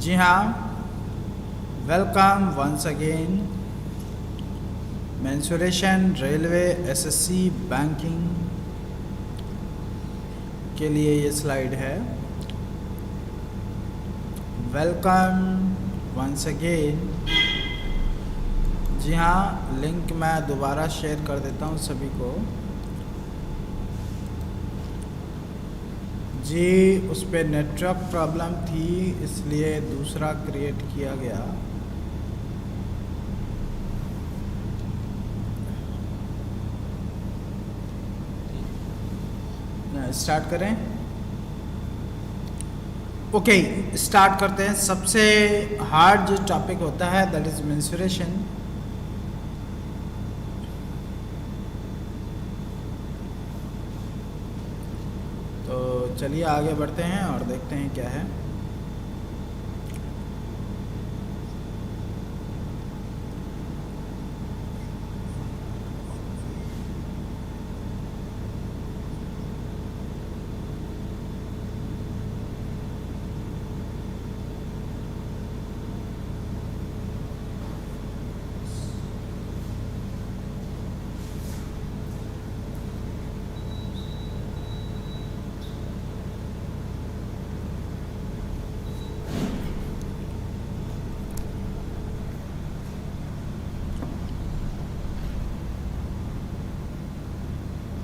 जी हाँ, welcome once again. Mensuration railway SSC banking के लिए ये स्लाइड है। Welcome once again. जी हाँ, लिंक मैं दोबारा शेयर कर देता हूँ सभी को। जी, उस पर नेटवर्क प्रॉब्लम थी, इसलिए दूसरा क्रिएट किया गया। स्टार्ट करें। ओके, स्टार्ट करते हैं। सबसे हार्ड जो टॉपिक होता है दैट इज मेंसुरेशन। तो चलिए आगे बढ़ते हैं और देखते हैं क्या है।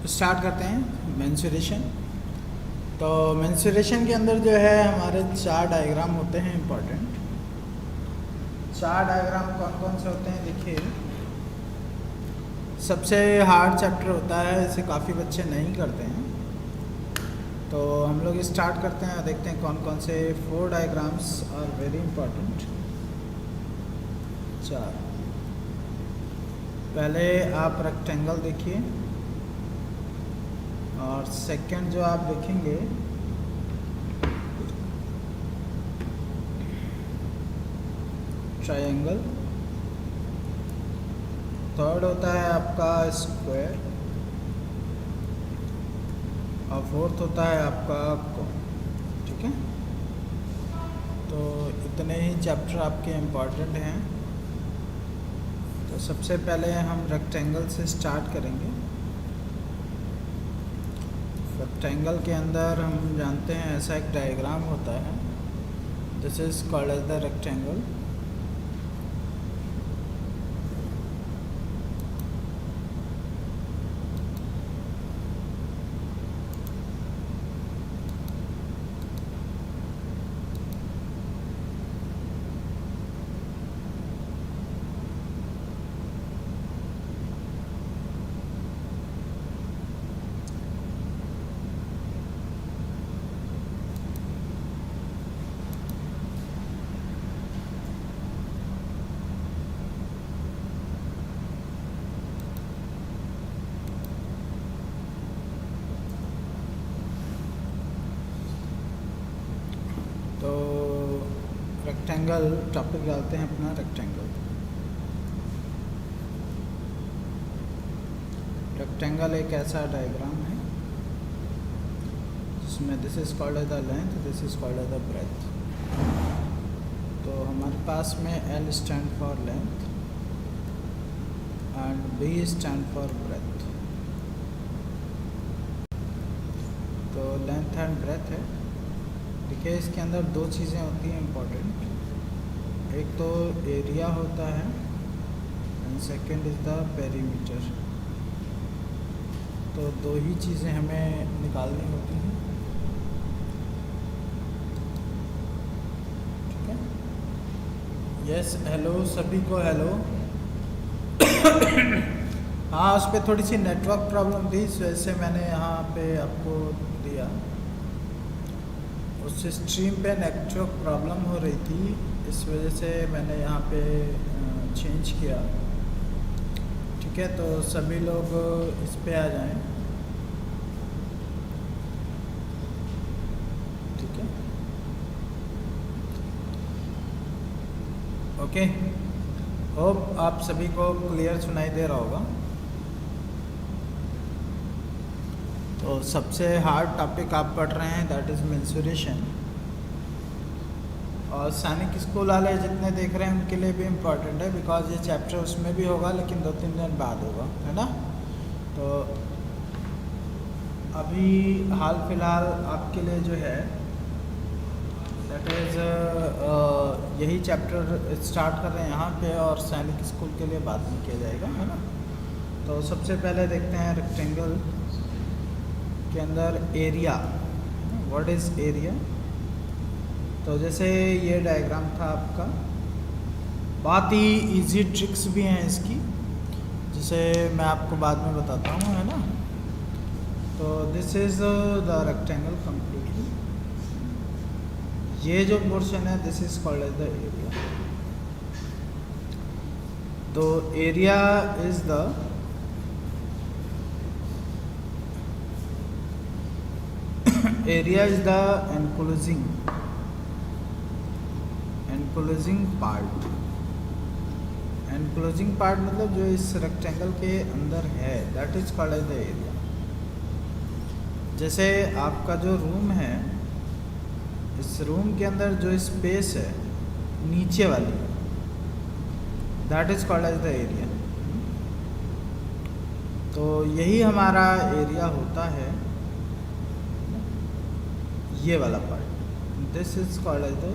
स्टार्ट करते हैं मेंसुरेशन। तो मेंसुरेशन के अंदर जो है हमारे 4 डायग्राम होते हैं इम्पोर्टेंट। 4 डायग्राम कौन कौन से होते हैं देखिए। सबसे हार्ड चैप्टर होता है, इसे काफ़ी बच्चे नहीं करते हैं। तो हम लोग स्टार्ट करते हैं और देखते हैं कौन कौन से 4 डायग्राम्स आर वेरी इंपॉर्टेंट। 4। पहले आप रेक्टेंगल देखिए और सेकंड जो आप देखेंगे ट्रायंगल। थर्ड होता है आपका स्क्वायर और फोर्थ होता है आपका कोन। ठीक है, तो इतने ही चैप्टर आपके इम्पॉर्टेंट हैं। तो सबसे पहले हम रेक्टेंगल से स्टार्ट करेंगे। रेक्टेंगल के अंदर हम जानते हैं ऐसा एक डायग्राम होता है, this is called as the rectangle. तो रेक्टेंगल टॉपिक डालते हैं अपना रेक्टेंगल। रेक्टेंगल एक ऐसा डायग्राम है जिसमें this is called as the length, this is called as the breadth. तो हमारे पास में L stand for length and B stand for breadth. तो लेंथ एंड ब्रेथ है। देखिए इसके अंदर 2 चीज़ें होती हैं इम्पोर्टेंट। एक तो एरिया होता है and second is the perimeter. तो 2 ही चीज़ें हमें निकालनी होती हैं। ठीक है, यस, हेलो सभी को हेलो। हाँ, उस पर थोड़ी सी नेटवर्क प्रॉब्लम थी, इस वजह से मैंने यहाँ पे आपको दिया। उस स्ट्रीम पे नेटवर्क प्रॉब्लम हो रही थी, इस वजह से मैंने यहाँ पे चेंज किया। ठीक है, तो सभी लोग इस पे आ जाएं। ठीक है, ओके, होप आप सभी को क्लियर सुनाई दे रहा होगा। तो सबसे हार्ड टॉपिक आप पढ़ रहे हैं दैट इज़ मेंसुरेशन। और सैनिक स्कूल वाले जितने देख रहे हैं उनके लिए भी इम्पोर्टेंट है, बिकॉज ये चैप्टर उसमें भी होगा लेकिन 2-3 दिन बाद होगा, है ना। तो अभी हाल फिलहाल आपके लिए जो है दैट इज़ यही चैप्टर स्टार्ट कर रहे हैं यहाँ पे, और सैनिक स्कूल के लिए बाद में किया जाएगा, है ना। तो सबसे पहले देखते हैं रेक्टेंगल के अंदर एरिया। What is area? तो जैसे ये डायग्राम था आपका, बहुत ही इजी ट्रिक्स भी हैं इसकी, जिसे मैं आपको बाद में बताता हूँ, है ना। तो this is the rectangle completely. ये जो पोर्शन है this is called as the area. तो area is the area is the enclosing part. Enclosing part मतलब जो इस रेक्टेंगल के अंदर है, that is called as the area. जैसे आपका जो रूम है, इस रूम के अंदर जो स्पेस है नीचे वाली, that is called as the area. तो यही हमारा एरिया होता है, ये वाला part. This is called as the,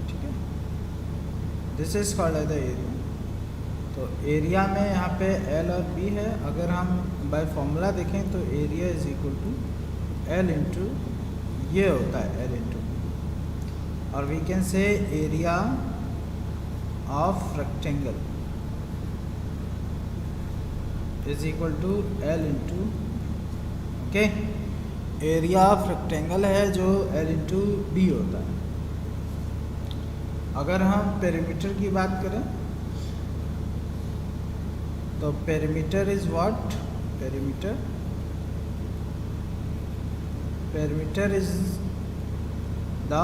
ठीक है, this is called as the area. तो एरिया में यहाँ पे एल और बी है। अगर हम बाय फॉर्मूला देखें तो area is equal to L into, ये होता है एल इंटू, और we can say area of rectangle is equal to L into, okay. Area of rectangle है जो एल इंटू बी होता है। अगर हम पेरीमीटर की बात करें तो perimeter is what? Perimeter is the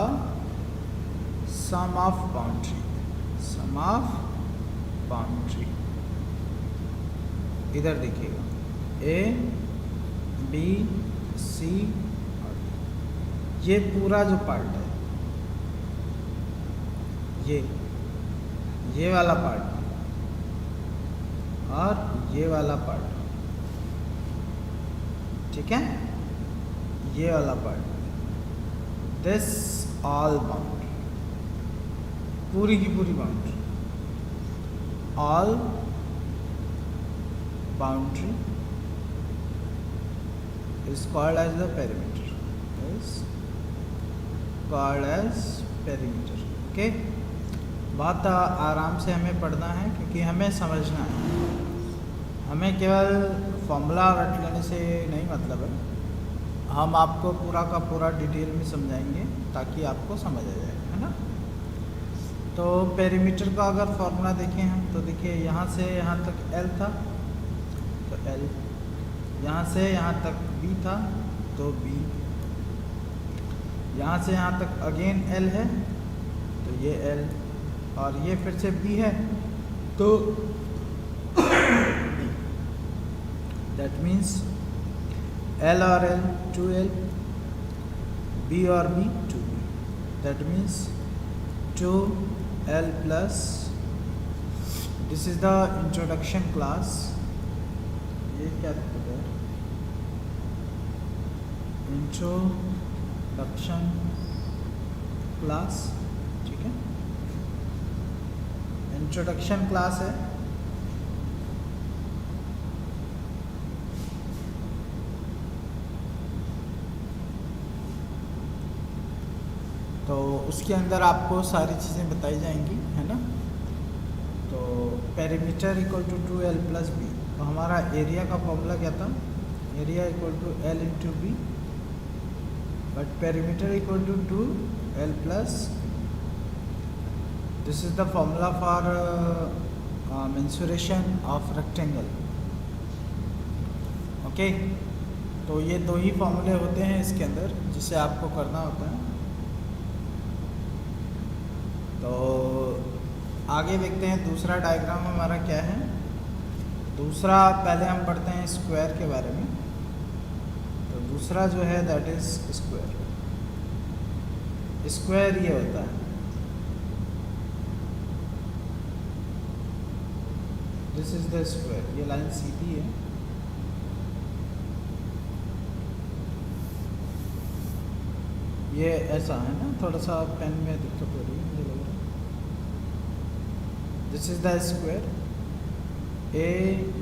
sum of boundary. इधर देखिएगा, ए बी सी और डी, ये पूरा जो पार्ट है, ये वाला पार्ट और ये वाला पार्ट, ठीक है, ये वाला पार्ट, दिस ऑल बाउंड्री, पूरी की पूरी boundary, all boundary is called as the perimeter, is called as perimeter, okay। बहुत आराम से हमें पढ़ना है क्योंकि हमें समझना है, हमें केवल फॉर्मूला रट लेने से नहीं मतलब है, हम आपको पूरा का पूरा डिटेल में समझाएंगे ताकि आपको समझ आ जाए, है ना। तो पेरीमीटर का अगर फॉर्मूला देखें हम तो देखिए, यहाँ से यहाँ तक एल था तो एल, यहाँ से यहाँ तक बी था तो बी, यहाँ से यहाँ तक अगेन एल है तो ये एल, और ये फिर से बी है तो बी। दैट मीन्स एल और एल 2L, बी और B 2B। That means 2L plus, this is the introduction class. ये क्या है? इंट्रोडक्शन क्लास, ठीक है, इंट्रोडक्शन क्लास है। तो उसके अंदर आपको सारी चीज़ें बताई जाएंगी, है ना। तो perimeter equal to 2L plus B. तो हमारा एरिया का फॉर्मूला क्या था? Area equal to L into B, but perimeter equal to 2L plus, this is the formula for mensuration of rectangle, okay. तो ये दो ही फॉर्मूले होते हैं इसके अंदर जिसे आपको करना होता है। तो आगे देखते हैं दूसरा डायग्राम हमारा क्या है। दूसरा पहले हम पढ़ते हैं स्क्वायर के बारे में। तो दूसरा जो है दैट इज स्क्वायर। स्क्वायर ये होता है, दिस इज द स्क्वायर। ये लाइन सीधी है, ये ऐसा है ना, थोड़ा सा पेन में दिक्कत हो रही है मुझे लग रहा है। This is the square, A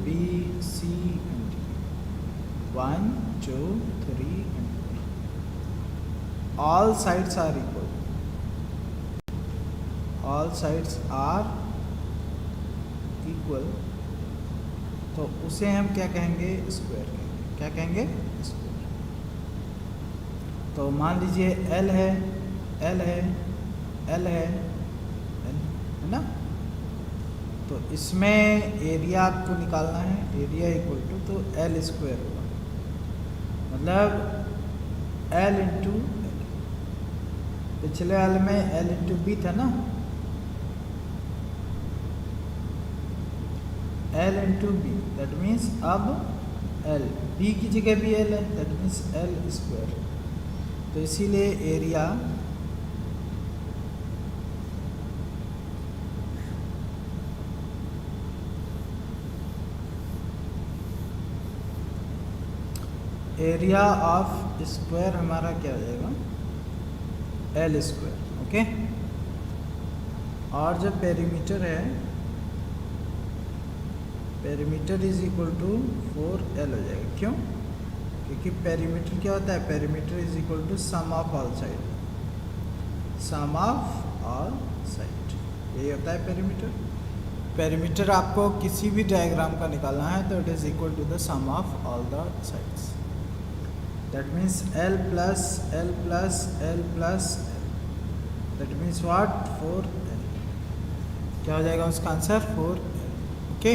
B C and D, 1 2 3 and 4, all sides are equal, all sides are equal, तो उसे हम क्या कहेंगे, स्क्वायर कहेंगे। क्या कहेंगे, स्क्वायर। तो मान लीजिए एल है, एल है, एल है, एल है ना, तो इसमें एरिया आपको निकालना है, एरिया इक्वल टू, तो एल स्क्वायर होगा, मतलब एल इंटू एल। पिछले वाले में एल इंटू बी था ना, L into B, that means अब एल, बी की जगह भी एल है, दैट मीन्स एल स्क्वायर। तो इसीलिए एरिया एरिया ऑफ स्क्वायर हमारा क्या हो जाएगा, एल स्क्वायर। ओके, और जब पेरीमीटर है, perimeter is equal to 4L हो जाएगा। क्यों, क्योंकि पेरीमीटर क्या होता है, perimeter is equal to sum of all side, sum of all side, यही होता है पेरीमीटर। पेरीमीटर आपको किसी भी डायग्राम का निकालना है तो it is equal to the sum of all the sides, that means L plus L plus L plus L, that means what, 4L। क्या हो जाएगा उसका आंसर, 4L। ओके,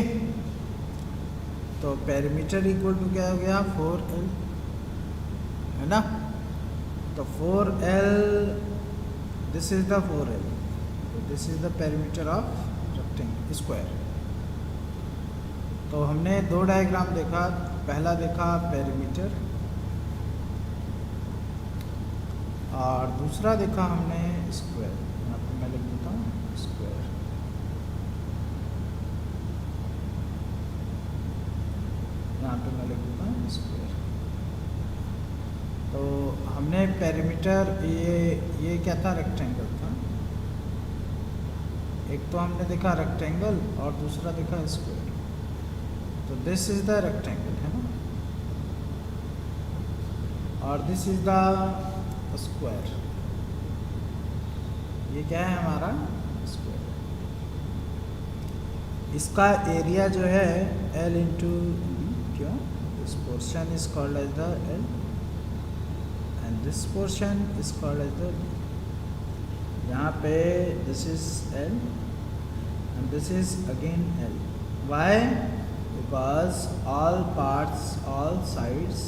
तो पेरीमीटर इक्वल टू क्या हो गया, 4L, है ना। तो 4L, this is the 4L, this is the perimeter of rectangle square. तो हमने दो डायग्राम देखा, पहला देखा पेरीमीटर और दूसरा देखा हमने स्क्वायर। यहाँ पर मैं लिख देता हूँ स्क्वायर, यहाँ पे मैं लिख देता हूँ स्क्वायर। तो हमने पेरीमीटर, ये क्या था, रेक्टेंगल था। एक तो हमने देखा रेक्टेंगल और दूसरा देखा स्क्वायर। तो दिस इज द रेक्टेंगल, है ना, और दिस इज द स्क्वायर। ये क्या है हमारा, स्क्वायर। इसका एरिया जो है L इंटू बी, क्यों, this portion is called as the L and this portion is called as the B। यहाँ पे this is L and this is again L। Why, because all parts, all sides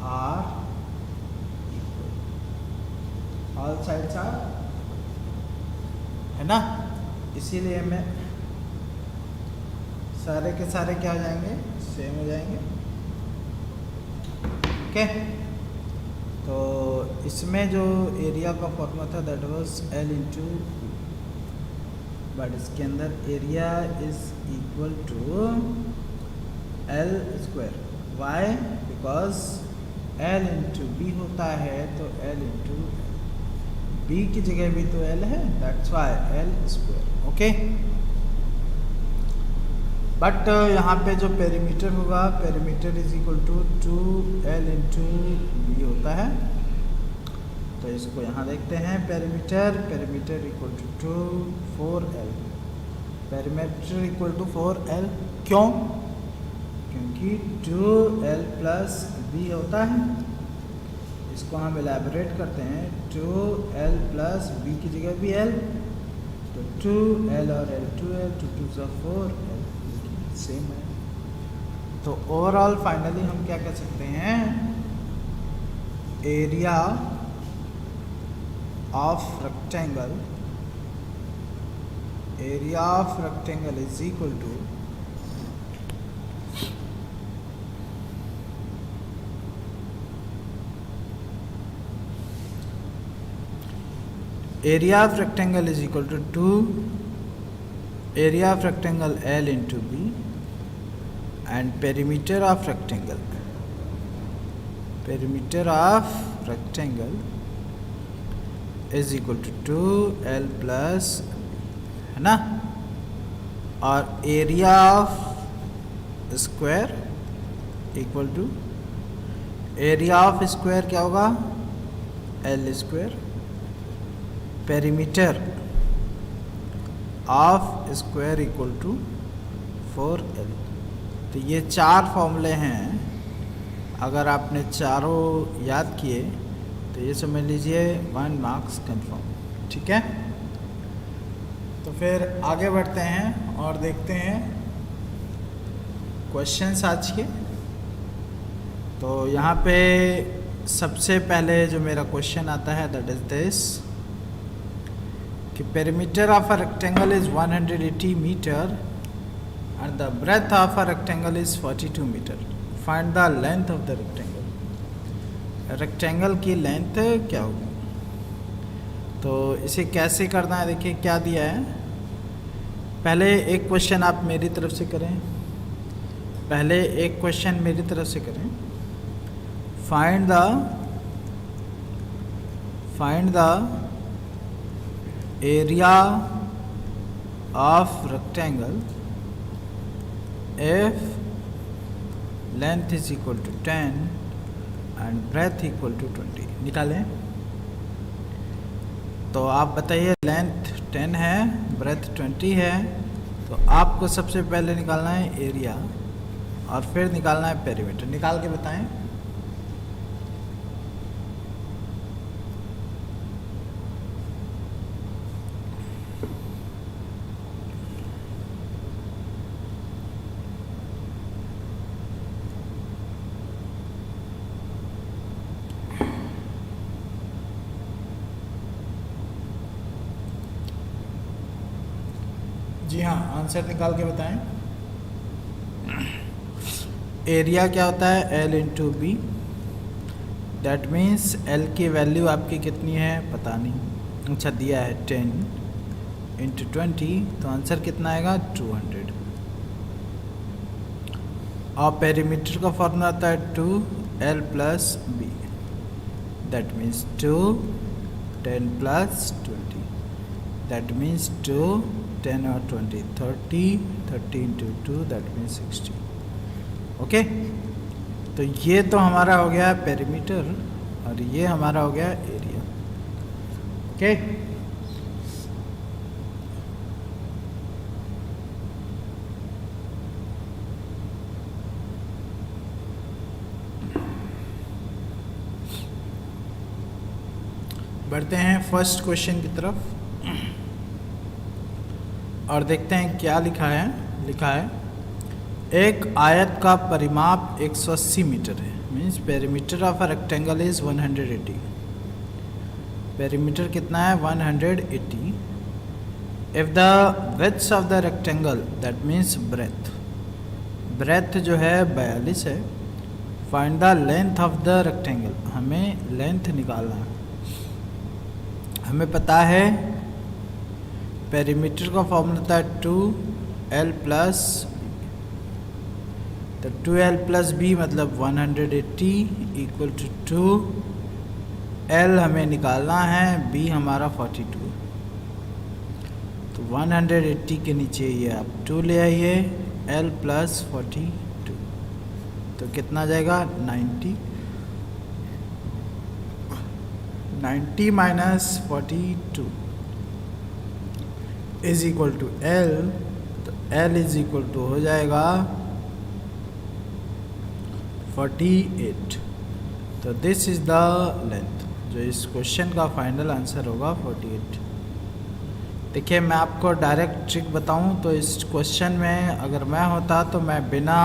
are equal, all sides are, है ना, इसीलिए मैं सारे के सारे क्या हो जाएंगे, सेम हो जाएंगे। ओके, तो इसमें जो एरिया का फॉर्मूला था that was L into, but इसके अंदर area is equal to L square. Why, because L into B होता है, तो L इंटू बी की जगह भी तो L है, that's why L square. Okay, but यहाँ पे जो पेरीमीटर होगा, perimeter is equal to 2L into B होता है। तो इसको यहाँ देखते हैं, perimeter, perimeter equal to 4L, perimeter equal to 4L। क्यों, क्योंकि 2L प्लस बी होता है। इसको हम एलैबोरेट करते हैं, 2L प्लस बी की जगह भी L, तो 2L और L, 2L, 2 2 ज़ा 4L, सेम है। तो ओवरऑल फाइनली हम क्या कह सकते हैं, area of rectangle, area of rectangle is equal to area of rectangle is equal to area of rectangle L into B and perimeter of rectangle is equal to L plus, है ना, और area of square equal to area of square क्या होगा, L square, perimeter of square equal to 4L। तो ये 4 फॉर्मूले हैं, अगर आपने चारों याद किए तो ये समझ लीजिए 1 मार्क्स कंफर्म। ठीक है, तो फिर आगे बढ़ते हैं और देखते हैं क्वेश्चंस आज के। तो यहाँ पे सबसे पहले जो मेरा क्वेश्चन आता है दैट इज दिस कि perimeter of a rectangle is 180 metre and the breadth of a rectangle is 42 meter. Find the length of the rectangle. Rectangle की लेंथ क्या होगी, तो इसे कैसे करना है, देखिए क्या दिया है। पहले एक क्वेश्चन आप मेरी तरफ से करें, find the area of rectangle if length is equal to 10 and breadth equal to 20। निकालें। तो आप बताइए, लेंथ 10 है, ब्रेथ 20 है, तो आपको सबसे पहले निकालना है एरिया और फिर निकालना है पेरीमीटर। निकाल के बताएं। जी हाँ, आंसर निकाल के बताएं। एरिया क्या होता है, L into B, that means L की वैल्यू आपकी कितनी है पता नहीं, अच्छा दिया है 10 इंटू 20, तो आंसर कितना आएगा 200। और पेरीमीटर का फॉर्मूला आता है 2L plus B, that means 2 10 plus 20, that means 2 10 और 20 30 इंटू 2 दैट मीन्स 60। ओके, तो ये तो हमारा हो गया पेरीमीटर और ये हमारा हो गया एरिया। ओके, बढ़ते हैं फर्स्ट क्वेश्चन की तरफ और देखते हैं क्या लिखा है। एक आयत का परिमाप 180 मीटर है, means perimeter of a rectangle is 180। Perimeter कितना है 180। If the width of the rectangle that means breadth जो है 42 है। Find the length of the rectangle, हमें लेंथ निकालना है। हमें पता है पेरीमीटर का फॉर्मूला होता है 2L प्लस, तो 2L प्लस बी मतलब 180 इक्वल टू 2L हमें निकालना है, B हमारा 42। तो 180 के नीचे ये आप 2 ले आइए, L प्लस 42, तो कितना जाएगा 90 minus 42 is equal to L, तो L इज इक्वल टू हो जाएगा 48। तो दिस इज द लेंथ, जो इस क्वेश्चन का फाइनल आंसर होगा 48। देखिए मैं आपको डायरेक्ट ट्रिक बताऊं तो इस क्वेश्चन में अगर मैं होता तो मैं बिना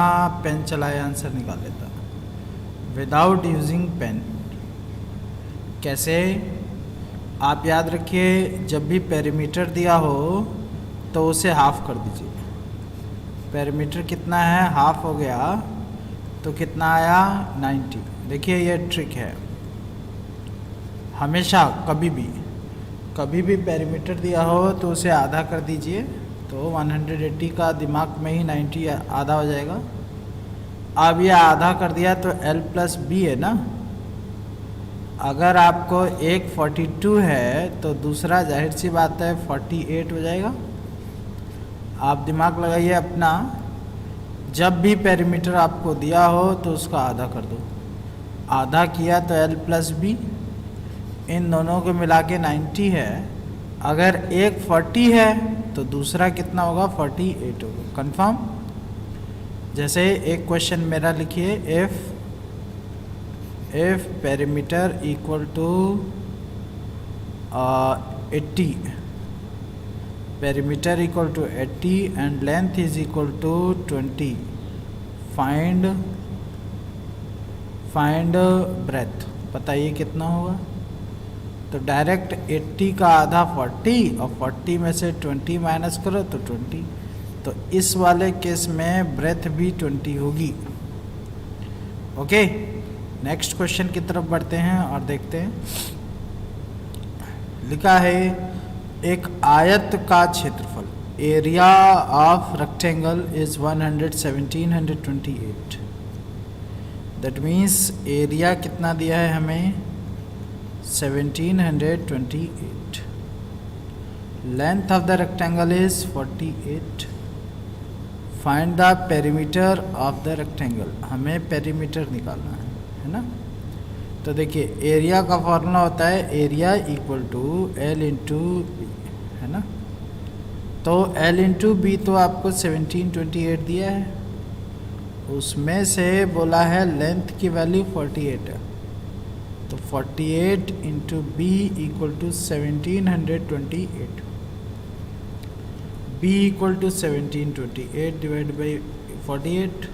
पेन चलाए आंसर निकाल लेता, विदाउट यूजिंग पेन। कैसे, आप याद रखिए जब भी पेरीमीटर दिया हो तो उसे हाफ कर दीजिए। पेरीमीटर कितना है, हाफ हो गया, तो कितना आया 90। देखिए ये ट्रिक है, हमेशा कभी भी पेरीमीटर दिया हो तो उसे आधा कर दीजिए, तो 180 का दिमाग में ही 90 आधा हो जाएगा। अब ये आधा कर दिया तो L प्लस बी है ना। अगर आपको एक 42 है तो दूसरा जाहिर सी बात है 48 हो जाएगा। आप दिमाग लगाइए अपना, जब भी पेरीमीटर आपको दिया हो तो उसका आधा कर दो। आधा किया तो L प्लस बी, इन दोनों को मिला के 90 है। अगर एक 40 है तो दूसरा कितना होगा, 48 होगा। कंफर्म। जैसे एक क्वेश्चन मेरा लिखिए, if perimeter equal to 80, perimeter equal to 80 and length is equal to 20, find breadth. बताइए कितना होगा। तो डायरेक्ट 80 का आधा 40 और 40 में से 20 माइनस करो तो 20। तो इस वाले केस में ब्रेथ भी 20 होगी। ओके, नेक्स्ट क्वेश्चन की तरफ बढ़ते हैं और देखते हैं। लिखा है एक आयत का क्षेत्रफल, area of rectangle is 11728। That means area कितना दिया है हमें, 1728। Length of the rectangle is 48। Find the perimeter of the rectangle, हमें पेरीमीटर निकालना है ना। तो देखिए एरिया का फॉर्मूला होता है area equal to L into B, है ना। तो L इंटू बी तो आपको 1728 दिया है, उसमें से बोला है लेंथ की वैल्यू 48 है। तो 48 into B equal to 1728, B equal to 1728 divide by 48।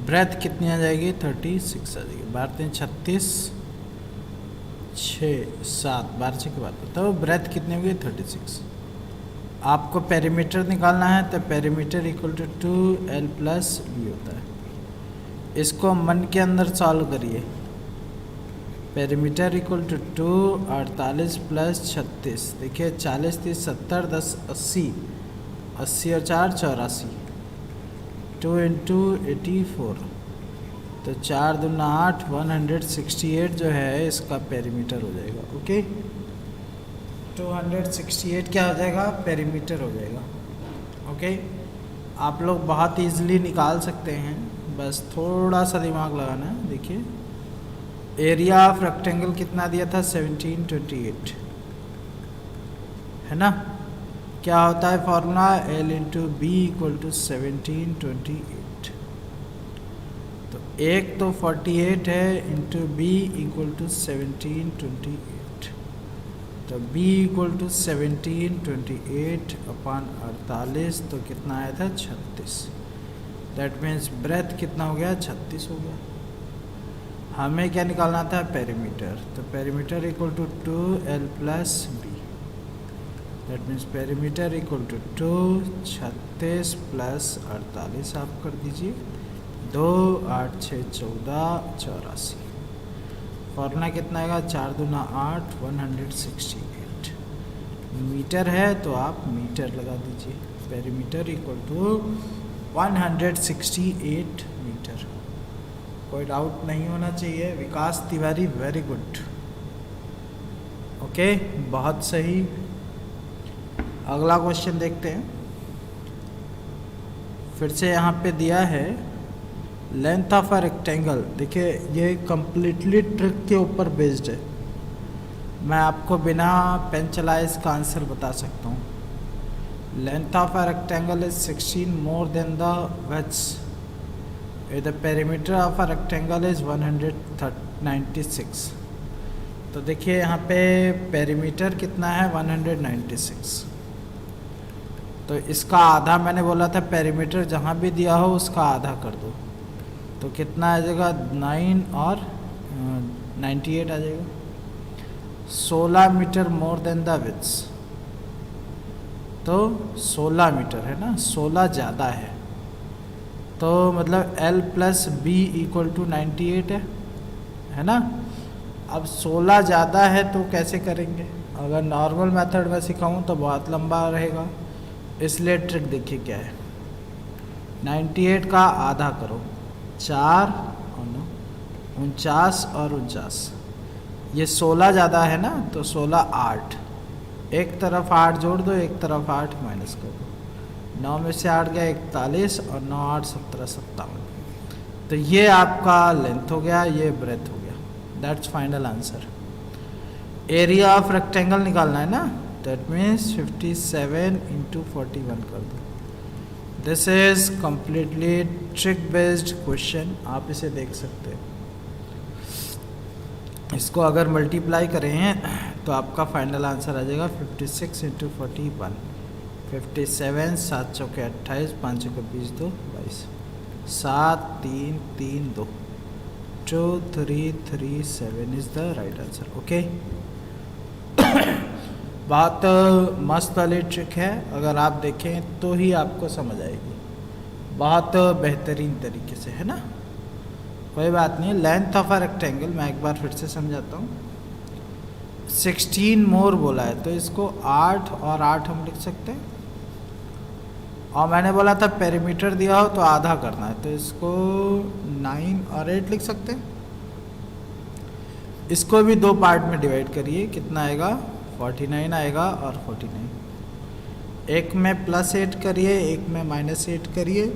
Breadth कितनी आ जाएगी, 36 आ जाएगी। 12 36, 6 7 12 के बाद तो ब्रेथ कितनी होगी, 36। आपको पेरीमीटर निकालना है तो perimeter equal to 2L plus B होता है। इसको मन के अंदर सॉल्व करिए। Perimeter equal to 2 48 plus 36। देखिए 40 30 70 10 80, 80 और 4 84, 2 इंटू 84, तो 4 दूना 8, 168 जो है इसका पेरीमीटर हो जाएगा। ओके, 268 क्या हो जाएगा, पेरीमीटर हो जाएगा। ओके, आप लोग बहुत ईजिली निकाल सकते हैं, बस थोड़ा सा दिमाग लगाना है। देखिए एरिया ऑफ रेक्टेंगल कितना दिया था, 1728, है ना। क्या होता है formula, L into B equal to 1728। तो एक तो 48 है इंटू बी इक्वल टू 1728, तो b इक्वल टू 1728 अपॉन 48, तो कितना आया था, 36। दैट मीन्स ब्रेथ कितना हो गया, 36 हो गया। हमें क्या निकालना था, पेरीमीटर। तो perimeter equal to 2L plus B, that means perimeter equal to 2, 36 plus 48 आप कर दीजिए, 2 8 6 14 84। फॉर्मूला कितना आएगा, 4 दूना 8, 168 मीटर है तो आप मीटर लगा दीजिए। Perimeter equal to 168 metre. कोई डाउट नहीं होना चाहिए। Vikas Tiwari, very good. Okay, बहुत सही। अगला क्वेश्चन देखते हैं। फिर से यहाँ पे दिया है लेंथ ऑफ अ रेक्टेंगल। देखिए ये कम्प्लीटली ट्रिक के ऊपर बेस्ड है। मैं आपको बिना पेन चलाए इसका आंसर बता सकता हूँ। Length of a rectangle is 16 more than the width. The perimeter of a rectangle is 196। तो देखिए यहाँ पे पेरीमीटर कितना है, 196। तो इसका आधा मैंने बोला था, पेरीमीटर जहाँ भी दिया हो उसका आधा कर दो। तो कितना आ जाएगा, 9 और 98 आ जाएगा। 16 metre more than the width. तो 16 मीटर है ना, 16 ज़्यादा है, तो मतलब L plus B equal to 98 है ना। अब 16 ज़्यादा है तो कैसे करेंगे, अगर नॉर्मल मेथड में सिखाऊं तो बहुत लंबा रहेगा, इसलिए ट्रिक देखिए क्या है। 98 का आधा करो, 4 और 9, 49 और 49, ये 16 ज़्यादा है ना, तो 16 8, एक तरफ 8 जोड़ दो, एक तरफ 8 माइनस कर दो, 9 में से 8 गया 41 और 9 8 17 57, तो ये आपका लेंथ हो गया, ये ब्रेथ हो गया। That's final answer. Area of rectangle निकालना है ना, दैट मीन्स 57 इंटू 41 कर दो। This is completely trick based question, आप इसे देख सकते हैं। इसको अगर मल्टीप्लाई करें तो आपका फाइनल आंसर आ जाएगा 56 इंटू 41, 57, 7 चौके 28, 5 चौके 20, 2 22, 7 3 3 2, 2 3 3 7 is the right answer. Okay, बहुत मस्त वाली ट्रिक है, अगर आप देखें तो ही आपको समझ आएगी, बहुत बेहतरीन तरीके से, है ना। कोई बात नहीं, लेंथ ऑफ अ रेक्टेंगल मैं एक बार फिर से समझाता हूँ। 16 मोर बोला है तो इसको 8 और 8 हम लिख सकते हैं, और मैंने बोला था पेरीमीटर दिया हो तो आधा करना है, तो इसको 9 और 8 लिख सकते हैं। इसको भी दो पार्ट में डिवाइड करिए, कितना आएगा 49 आएगा और 49, एक में प्लस 8 करिए, एक में माइनस 8 करिए,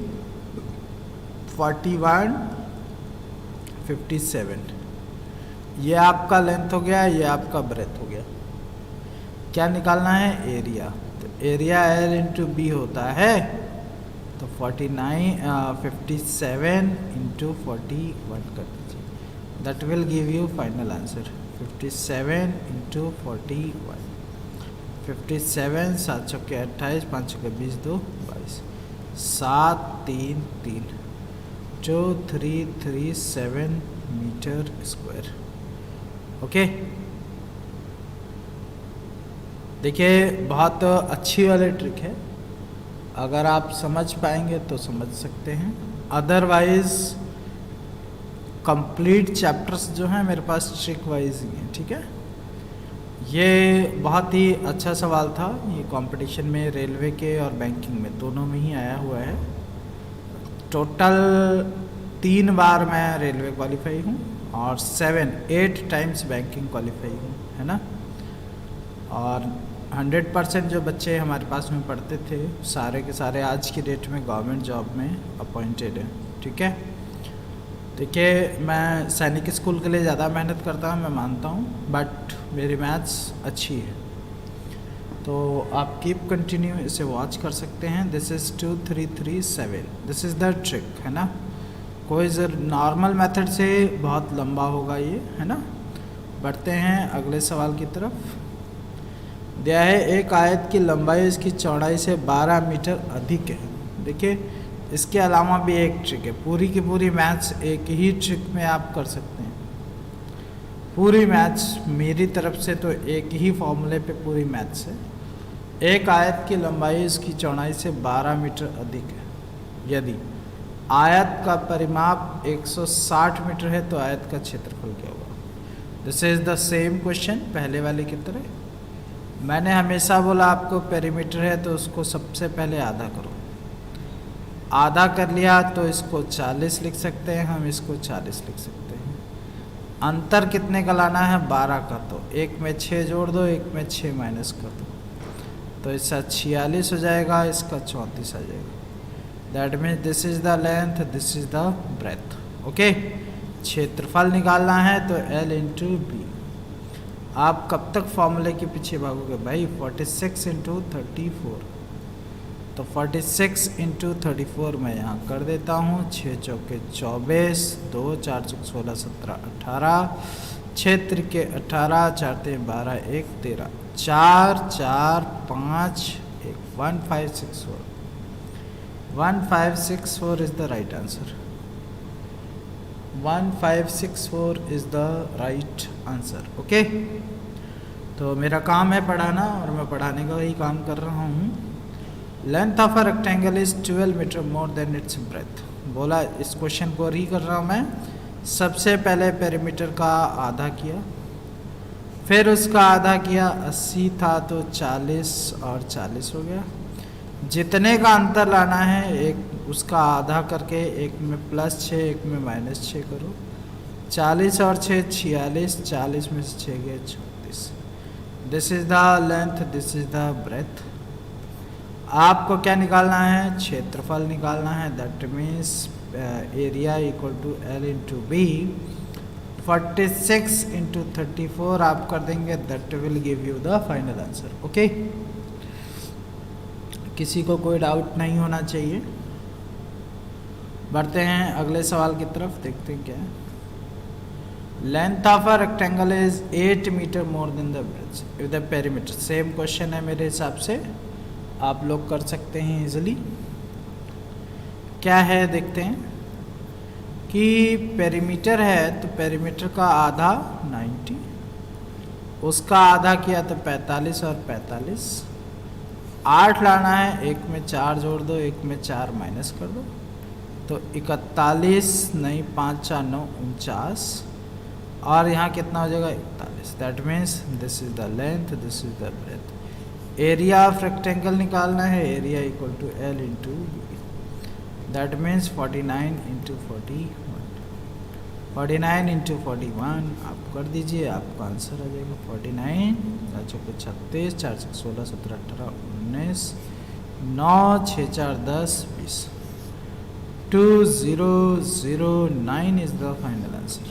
41 57, ये आपका लेंथ हो गया, ये आपका ब्रेथ हो गया। क्या निकालना है, एरिया, तो एरिया L इंटू बी होता है, तो 57 इंटू 41 कर दीजिए, that will give you final answer 57 into 41, 57, 7 चौके 28, 5 चौके 20, 2 22, 7 3 3, 2 3 3 7 मीटर स्क्वायर। ओके, देखिए बहुत अच्छी वाली ट्रिक है, अगर आप समझ पाएंगे तो समझ सकते हैं, अदरवाइज कंप्लीट चैप्टर्स जो हैं मेरे पास ट्रिक वाइज ही हैं। ठीक है, ये बहुत ही अच्छा सवाल था, ये कंपटीशन में रेलवे के और बैंकिंग में दोनों में ही आया हुआ है। टोटल 3 बार मैं रेलवे क्वालिफाई हूँ और 8 टाइम्स बैंकिंग क्वालिफाई हूँ, है ना। और 100% जो बच्चे हमारे पास में पढ़ते थे सारे के सारे आज की डेट में गवर्नमेंट जॉब में अपॉइंटेड हैं। ठीक है, देखिए मैं सैनिक स्कूल के लिए ज़्यादा मेहनत करता हूँ, मैं मानता हूँ, बट मेरी मैथ्स अच्छी है, तो आप कीप कंटिन्यू इसे वॉच कर सकते हैं। This is 2337, this is the trick, है ना। कोई नॉर्मल मेथड से बहुत लंबा होगा ये, है ना। बढ़ते हैं अगले सवाल की तरफ। दिया है एक आयत की लंबाई इसकी चौड़ाई से 12 मीटर अधिक है। देखिए इसके अलावा भी एक ट्रिक है, पूरी की पूरी मैथ्स एक ही ट्रिक में आप कर सकते हैं। पूरी मैथ्स मेरी तरफ से तो एक ही फॉर्मूले पे पूरी मैथ्स है। एक आयत की लंबाई इसकी चौड़ाई से 12 मीटर अधिक है, यदि आयत का परिमाप 160 मीटर है तो आयत का क्षेत्रफल क्या होगा। This is the same question पहले वाले की तरह। मैंने हमेशा बोला आपको पेरीमीटर है तो उसको सबसे पहले आधा करो, आधा कर लिया तो इसको 40 लिख सकते हैं हम, इसको 40 लिख सकते हैं। अंतर कितने का लाना है, 12 का, तो एक में 6 जोड़ दो, एक में 6 माइनस कर दो, तो इसका 46 हो जाएगा, इसका 34 आ जाएगा। That means this is the length, this is the breadth. Okay, क्षेत्रफल निकालना है तो L इंटू बी। आप कब तक फॉर्मूले के पीछे भागोगे भाई, 46 इंटू 34, तो 46 इंटू 34 मैं यहाँ कर देता हूँ, 6 चौके 24, 2 4 चौके 16 17 18, 6 त्रिके 18, 4 3 12, 1 13, 4 4 5 1, 1564, 1564 is the right answer. 1564 is the right answer. Okay? तो मेरा काम है पढ़ाना और मैं पढ़ाने का ही काम कर रहा हूँ। Length of a rectangle is 12 metre more than its breadth. बोला इस क्वेश्चन को री कर रहा हूँ मैं। सबसे पहले पेरीमीटर का आधा किया, फिर उसका आधा किया, 80 था तो 40 और 40 हो गया। जितने का अंतर लाना है एक उसका आधा करके, एक में +6 एक में -6 करो। 40 और 6 46, 40 में से 6 गए 36। This is the length, this is the breadth. आपको क्या निकालना है? क्षेत्रफल निकालना है। That means area equal to L into B. 46 into 34 आप कर देंगे, that will give you the final answer. Okay, किसी को कोई डाउट नहीं होना चाहिए। बढ़ते हैं अगले सवाल की तरफ, देखते हैं क्या है। Length of a rectangle is 8 metre more than the breadth if the perimeter. Same question है मेरे हिसाब से, आप लोग कर सकते हैं इजिली। क्या है देखते हैं कि पेरीमीटर है तो पेरीमीटर का आधा 90, उसका आधा किया तो 45 और 45। 8 लाना है, एक में 4 जोड़ दो, एक में 4 माइनस कर दो, तो 41 नहीं 5 4 9 49, और यहाँ कितना हो जाएगा 41। That means this is the length, this is the breadth. Area of rectangle निकालना है, area equal to L into B. That means 49 into 41, 49 into 41 आप कर दीजिए, आपका आंसर आ जाएगा 49। 36, 4 16 17 18 19, 9 6 4 10 20, 2009 is the final answer.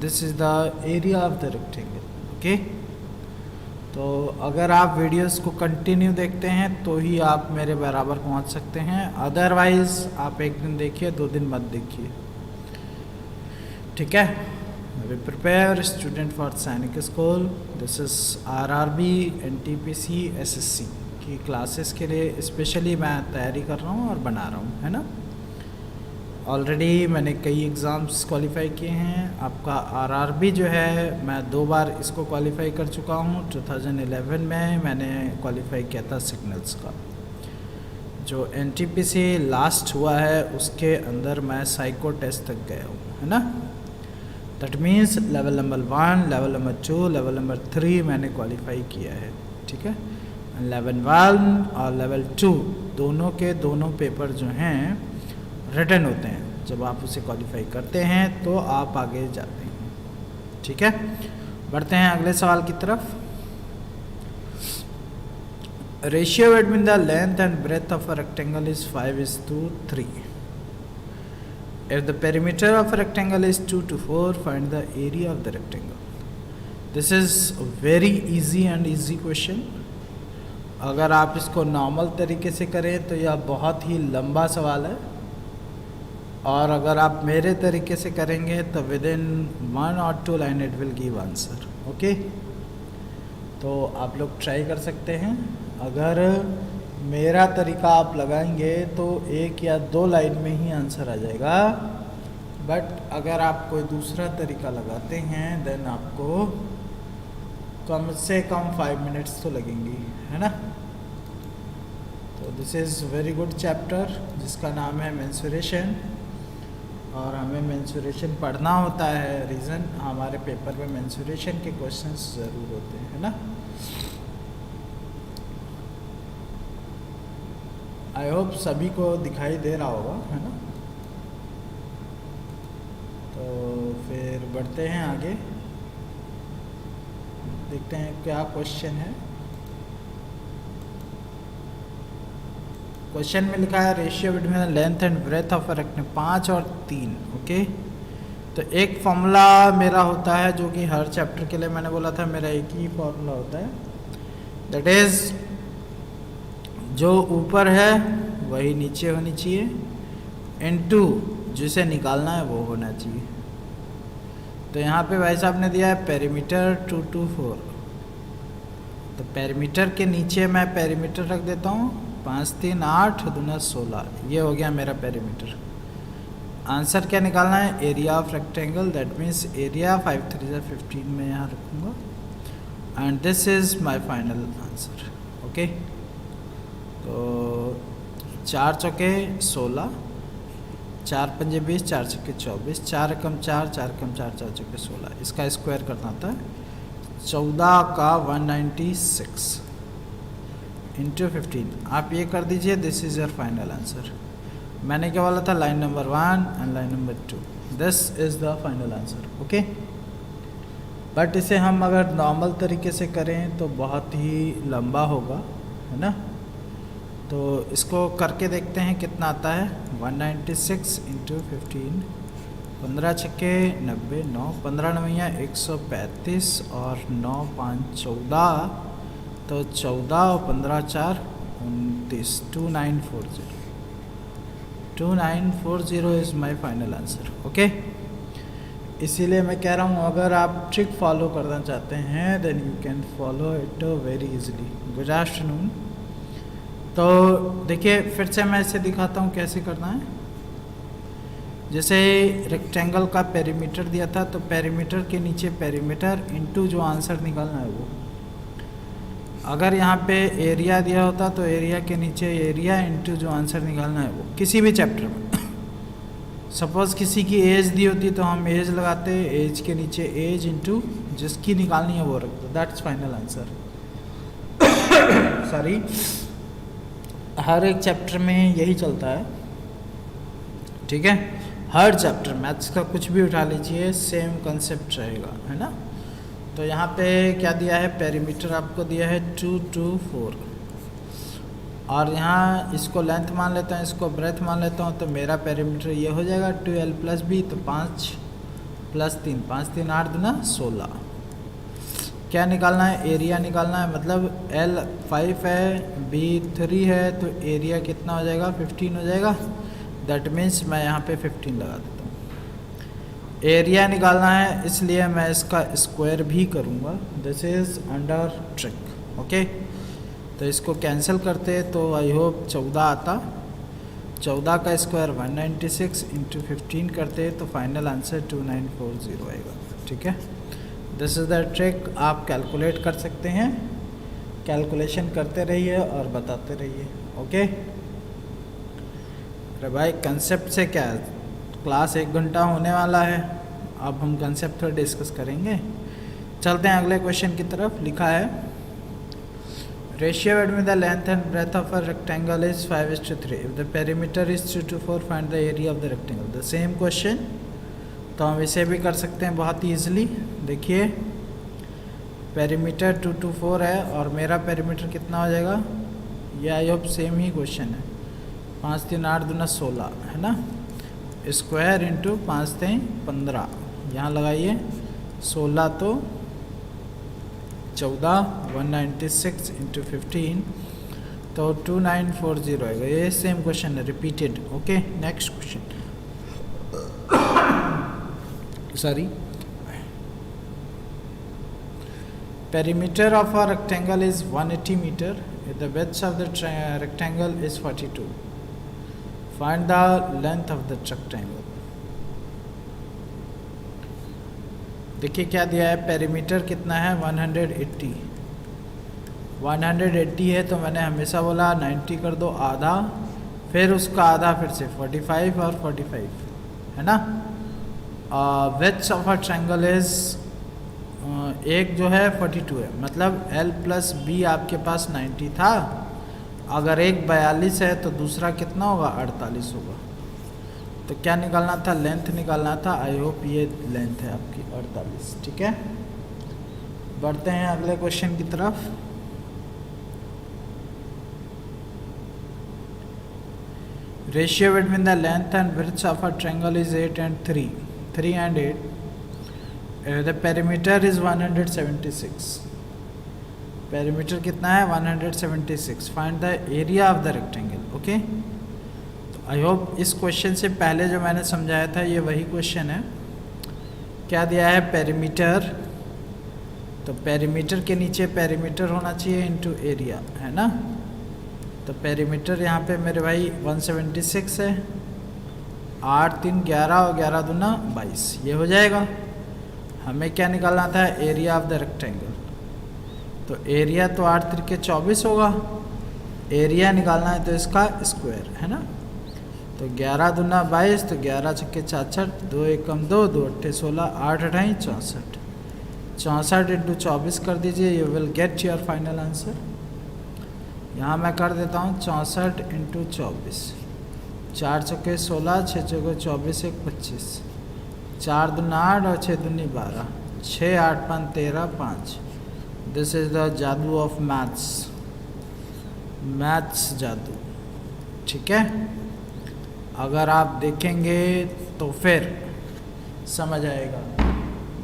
This is the area of the rectangle. Okay, तो अगर आप वीडियोस को कंटिन्यू देखते हैं तो ही आप मेरे बराबर पहुंच सकते हैं, अदरवाइज आप एक दिन देखिए 2 दिन मत देखिए, ठीक है। वी प्रिपेयर स्टूडेंट फॉर सैनिक school. This is RRB NTPC SSC की क्लासेस के लिए स्पेशली मैं तैयारी कर रहा हूँ और बना रहा हूँ, है ना। ऑलरेडी मैंने कई एग्ज़ाम्स क्वालिफाई किए हैं। आपका RRB जो है मैं 2 बार इसको क्वालिफाई कर चुका हूँ। 2011 में मैंने क्वालिफाई किया था सिग्नल्स का। जो NTPC लास्ट हुआ है उसके अंदर मैं साइको टेस्ट तक गया हूँ, है ना। That means level number 1, level number 2, level number 3 मैंने क्वालिफाई किया है, ठीक है। लेवल 1 और लेवल 2 दोनों के दोनों पेपर जो हैं रिटर्न होते हैं। जब आप उसे क्वालिफाई करते हैं तो आप आगे जाते हैं, ठीक है। बढ़ते हैं अगले सवाल की तरफ। Ratio between the length and breadth of a rectangle is 5:3। If the perimeter of a rectangle is 2:4, find the area of the rectangle. This is very easy and easy question. अगर आप इसको नॉर्मल तरीके से करें तो यह बहुत ही लंबा सवाल है, और अगर आप मेरे तरीके से करेंगे तो with in 1 or 2 line it will give answer. Okay, तो आप लोग ट्राई कर सकते हैं। अगर मेरा तरीका आप लगाएंगे तो 1 या 2 लाइन में ही आंसर आ जाएगा, बट अगर आप कोई दूसरा तरीका लगाते हैं देन आपको कम से कम 5 मिनट्स तो लगेंगी, है ना। तो this is very good chapter जिसका नाम है मेंसुरेशन, और हमें मेंसुरेशन पढ़ना होता है। रीज़न हमारे पेपर में मेंसुरेशन के क्वेश्चंस ज़रूर होते हैं, है ना। आई होप सभी को दिखाई दे रहा होगा, है ना। तो फिर बढ़ते हैं आगे, देखते हैं क्या क्वेश्चन है। क्वेश्चन में लिखा है ratio between length and breadth of a rectangle 5 और 3। ओके, तो एक फॉर्मूला मेरा होता है जो कि हर चैप्टर के लिए मैंने बोला था मेरा एक ही फॉर्मूला होता है, दैट इज़ जो ऊपर है वही नीचे होनी चाहिए, इनटू जिसे निकालना है वो होना चाहिए। तो यहाँ पे भाई साहब ने दिया है पेरीमीटर 2:4, तो पेरीमीटर के नीचे मैं पेरीमीटर रख देता हूँ 5 3 8 दूना 16, ये हो गया मेरा पेरीमीटर। आंसर क्या निकालना है? Area of rectangle, that means area 5 3 15 में यहाँ रखूँगा, and this is my final answer. Okay, तो 4 चौके 16, 4 पंजे 20, 4 चौके 24, 4 एकम 4, 4 एकम 4, 4 चौके 16। इसका स्क्वायर करना था 14 का 196 इंटू 15। आप ये कर दीजिए, this is your final answer. मैंने क्या बोला था, line number 1 and line number 2, this is the final answer. Okay, but इसे हम अगर नॉर्मल तरीके से करें तो बहुत ही लंबा होगा, है ना। तो इसको करके देखते हैं कितना आता है। 196 इंटू 15, 15 छक्के 90, 9 15 नवैया 135 और 9 5 14, तो 14 और 15 4 29, 2940। 2940 is my final answer. Okay, इसीलिए मैं कह रहा हूँ अगर आप ट्रिक फॉलो करना चाहते हैं then you can follow it very easily. Good afternoon. तो देखिए फिर से मैं इसे दिखाता हूँ कैसे करना है। जैसे रेक्टेंगल का पेरीमीटर दिया था, तो पेरीमीटर के नीचे पेरीमीटर इनटू जो आंसर निकालना है वो। अगर यहाँ पे एरिया दिया होता तो एरिया के नीचे एरिया इनटू जो आंसर निकालना है वो, किसी भी चैप्टर में। सपोज़ किसी की एज दी होती तो हम एज लगाते, एज के नीचे एज इनटू जिसकी निकालनी है वो रख दो, दैट्स फाइनल आंसर। सॉरी, हर एक चैप्टर में यही चलता है, ठीक है। हर चैप्टर मैथ्स का कुछ भी उठा लीजिए सेम कंसेप्ट रहेगा, है ना। तो यहाँ पे क्या दिया है, पेरीमीटर आपको दिया है 2 2 4, और यहाँ इसको लेंथ मान लेता हूँ, इसको ब्रेथ मान लेता हूँ, तो मेरा पेरीमीटर ये हो जाएगा 2l + b, तो 5 + 3, 5 3 8 दूना 16। क्या निकालना है, एरिया निकालना है, मतलब l 5 है, b 3 है, तो एरिया कितना हो जाएगा, 15 हो जाएगा। दैट मीन्स मैं यहाँ पे 15 लगा देता हूँ। एरिया निकालना है इसलिए मैं इसका स्क्वायर भी करूँगा, this is under trick. Okay, तो इसको कैंसिल करते तो आई होप 14 आता। 14 का स्क्वायर 196 इंटू 15 करते तो फाइनल आंसर 2940 आएगा, ठीक है। दिस इज़ द ट्रिक, आप कैलकुलेट कर सकते हैं, कैलकुलेशन करते रहिए और बताते रहिए। ओके, अरे भाई कंसेप्ट से क्या है, क्लास 1 घंटा होने वाला है, अब हम कंसेप्ट थोड़ा डिस्कस करेंगे। चलते हैं अगले क्वेश्चन की तरफ। लिखा है ratio between the length and breadth of a rectangle is 5:3, if the perimeter is 2 to 4 find the area of the rectangle. The same question, तो हम इसे भी कर सकते हैं बहुत ही ईजिली। देखिए पेरीमीटर 2 to 4 है और मेरा पेरीमीटर कितना हो जाएगा, ये I hope same he question है। 5 3 8 दूना 16, है ना। स्क्वायर इंटू 5 3 15, यहाँ लगाइए 16 तो 14, 196 इंटू 15, तो 2940 आएगा। ये सेम क्वेश्चन है, repeated. Okay, next question. Sorry, perimeter of a rectangle is 180 metre, the width of the rectangle is 42, find the length of the rectangle. देखिए क्या दिया है, पेरीमीटर कितना है 180, 180 है, तो मैंने हमेशा बोला 90 कर दो आधा, फिर उसका आधा फिर से 45 और 45, है ना। Width of a triangle is एक जो है 42 है, मतलब l + b आपके पास 90 था, अगर एक 42 है तो दूसरा कितना होगा, 48 होगा। तो क्या निकालना था, लेंथ निकालना था। आई होप ये लेंथ है आपकी 48, ठीक है। बढ़ते हैं अगले क्वेश्चन की तरफ। Ratio between the length and breadth of a triangle is 8 and 3, 3 and 8, the perimeter is 176। Perimeter कितना है 176, find the area of the rectangle. Okay, I hope इस क्वेश्चन से पहले जो मैंने समझाया था ये वही क्वेश्चन है। क्या दिया है, पेरीमीटर, तो पेरीमीटर के नीचे पेरीमीटर होना चाहिए इनटू एरिया, है ना। तो पेरीमीटर यहाँ पे मेरे भाई 176 है, 8 3 11 और 11 दूना 22, ये हो जाएगा। हमें क्या निकालना था, एरिया ऑफ द रेक्टेंगल। तो एरिया तो 8 3 24 होगा, एरिया निकालना है तो इसका स्क्वायर है ना। तो 11 दूना 22, तो 11 छक्के 66, 2 एकम 2, 2 अट्ठे 16, 8 अठाई 64, 64 इंटू 24 कर दीजिए, you will get your final answer. यहाँ मैं कर देता हूँ 64 इंटू 24, 4 छक्के 16, 6 चौके 24, 1 25, 4 दूना 8 और 6 दूनी 12, 6 8 5 13 5। दिस इज द जादू ऑफ मैथ्स, मैथ्स जादू। ठीक है, अगर आप देखेंगे तो फिर समझ आएगा,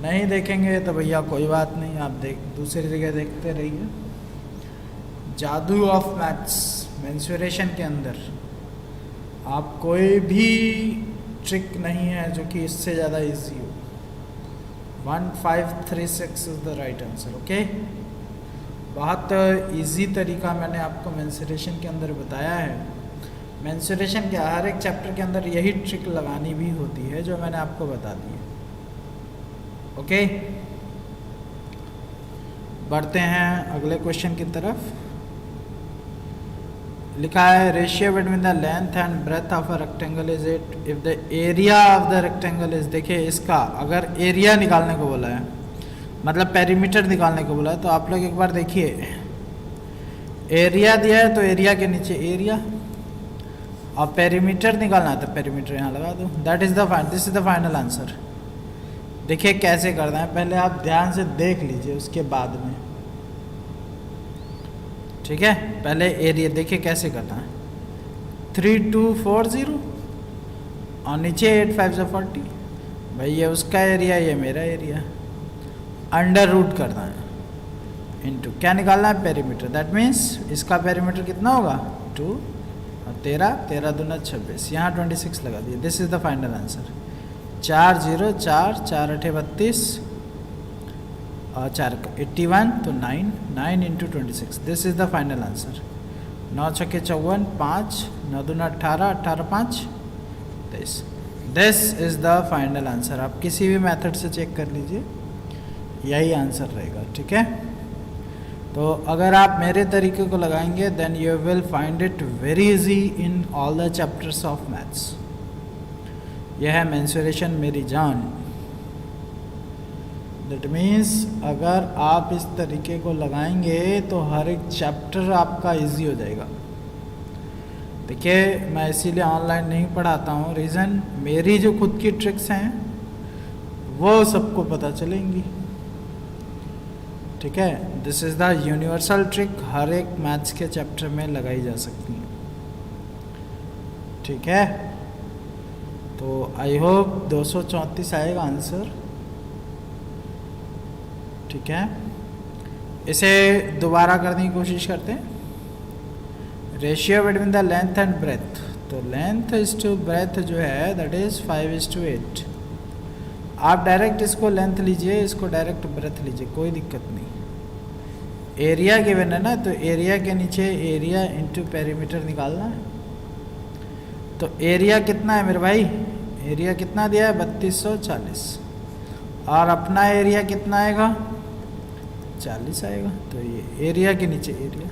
नहीं देखेंगे तो भैया कोई बात नहीं, आप दूसरी जगह देखते रहिए। जादू ऑफ मैथ्स, मेंसुरेशन के अंदर आप कोई भी ट्रिक नहीं है जो कि इससे ज़्यादा इजी हो। 1536 is the right answer. Okay, बहुत इजी तरीका मैंने आपको मेंसुरेशन के अंदर बताया है। मेंसुरेशन के हर एक चैप्टर के अंदर यही ट्रिक लगानी भी होती है जो मैंने आपको बता दी है। ओके, बढ़ते हैं अगले क्वेश्चन की तरफ। लिखा है ratio between the length and breadth of a rectangle is it if the area of the rectangle is. देखिए, इसका अगर एरिया निकालने को बोला है, मतलब पेरीमीटर निकालने को बोला है, तो आप लोग एक बार देखिए, एरिया दिया है तो एरिया के नीचे एरिया, और पेरीमीटर निकालना है तो पेरीमीटर यहाँ लगा दो। That is this is the final answer. देखिए कैसे करना है, पहले आप ध्यान से देख लीजिए उसके बाद में। ठीक है, पहले एरिया देखिए कैसे करना है। 3240 और नीचे 8 5 40। भाई ये उसका एरिया, ये मेरा एरिया, अंडर रूट करना है इनटू क्या निकालना है, पेरीमीटर। दैट मीन्स इसका पेरीमीटर कितना होगा 2 और 13 दूना 26, यहाँ 26 लगा दिए। This is the final answer. 4 0 4 4 8 32 और 4 81, तो 9 into 26। This is the final answer. 9 छक्के 54, 5 9 दूना 18, 18 5 23। This is the final answer. आप किसी भी मेथड से चेक कर लीजिए, यही आंसर रहेगा। ठीक है, तो अगर आप मेरे तरीके को लगाएंगे then you will find it very easy in all the chapters of maths. यह है मेंसुरेशन मेरी जान। दैट मीन्स अगर आप इस तरीके को लगाएंगे तो हर एक चैप्टर आपका इजी हो जाएगा। देखिए, मैं इसीलिए ऑनलाइन नहीं पढ़ाता हूँ, रीज़न मेरी जो खुद की ट्रिक्स हैं वो सबको पता चलेंगी। ठीक है, this is the universal trick, हर एक मैथ्स के चैप्टर में लगाई जा सकती है। ठीक है, तो आई होप 234 आएगा आंसर। ठीक है, इसे दोबारा करने की कोशिश करते हैं। Ratio between the length and breadth, तो लेंथ इज टू ब्रेथ जो है दैट इज़ 5:8। आप डायरेक्ट इसको लेंथ लीजिए, इसको डायरेक्ट ब्रेथ लीजिए, कोई दिक्कत नहीं। एरिया गिवन है ना, तो एरिया के नीचे एरिया इंटू पेरीमीटर निकालना है। तो एरिया कितना है मेरे भाई, एरिया कितना दिया है 3240, और अपना एरिया कितना आएगा 40 आएगा। तो ये एरिया के नीचे एरिया।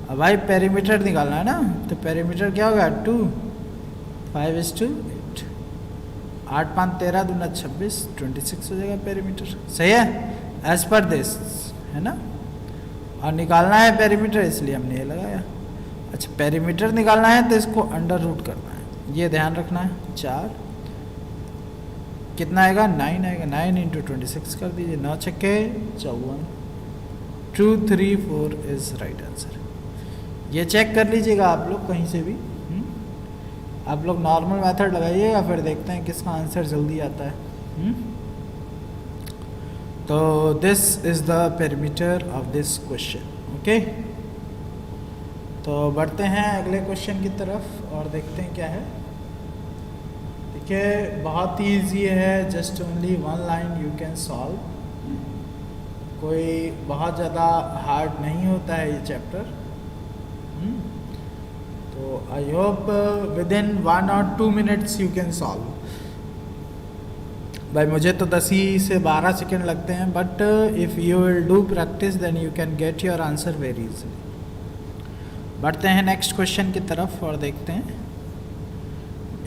अब भाई पेरीमीटर निकालना है ना, तो पेरीमीटर क्या होगा 2 5:8, 8 5 13 दूना 26, 26 हो जाएगा पेरीमीटर। सही है, एज पर दिस है ना, और निकालना है पेरीमीटर इसलिए हमने ये लगाया। अच्छा, पेरीमीटर निकालना है तो इसको अंडर रूट करना है, ये ध्यान रखना है। 4 कितना आएगा 9 आएगा, 9 इंटू 26 कर दीजिए। 9 छक्के 54, 2 3 4 इज राइट आंसर। ये चेक कर लीजिएगा आप लोग कहीं से भी। आप लोग नॉर्मल मेथड लगाइएगा, फिर देखते हैं किसका आंसर जल्दी आता है। तो this is the perimeter of this question. Okay, तो बढ़ते हैं अगले क्वेश्चन की तरफ और देखते हैं क्या है। देखिए, बहुत ही ईजी है, just only 1 line you can solve. कोई बहुत ज़्यादा हार्ड नहीं होता है ये चैप्टर। तो I hope with in 1 or 2 minutes you can solve. भाई मुझे तो 10 ही से 12 सेकेंड लगते हैं, but if you will do practice then you can get your answer very easily. बढ़ते हैं नेक्स्ट क्वेश्चन की तरफ और देखते हैं।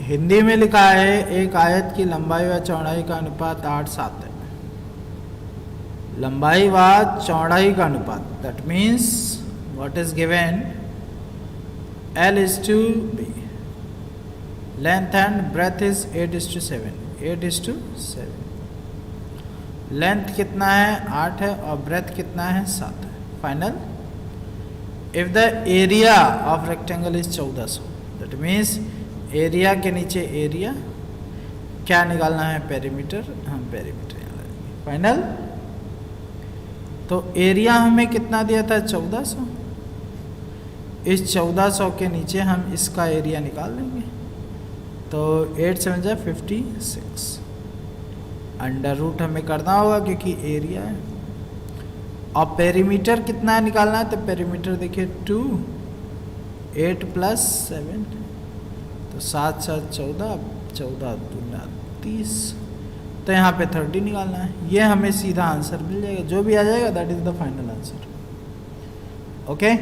हिंदी में लिखा है एक आयत की लंबाई व चौड़ाई का अनुपात 8:7 है। लंबाई व चौड़ाई का अनुपात, that means what is given L:B, length and breadth is 8:7, 8:7। Length कितना है 8 है और ब्रेथ कितना है 7 है। Final if the area of rectangle is 1400, that means area के नीचे एरिया क्या निकालना है, पेरीमीटर, हम पेरीमीटर यहाँ लगाएंगे। फाइनल तो एरिया हमें कितना दिया था 1400, इस 1400 के नीचे हम इसका एरिया निकाल लेंगे। तो 8 7 जा 56, अंडर रूट हमें करना होगा क्योंकि एरिया है। और पेरीमीटर कितना निकालना है, तो पेरीमीटर देखिए 2, 8 + 7, तो 7 7 14, 14 दूना 30, तो यहाँ पे 30 निकालना है। ये हमें सीधा आंसर मिल जाएगा, जो भी आ जाएगा that is the final answer. Okay,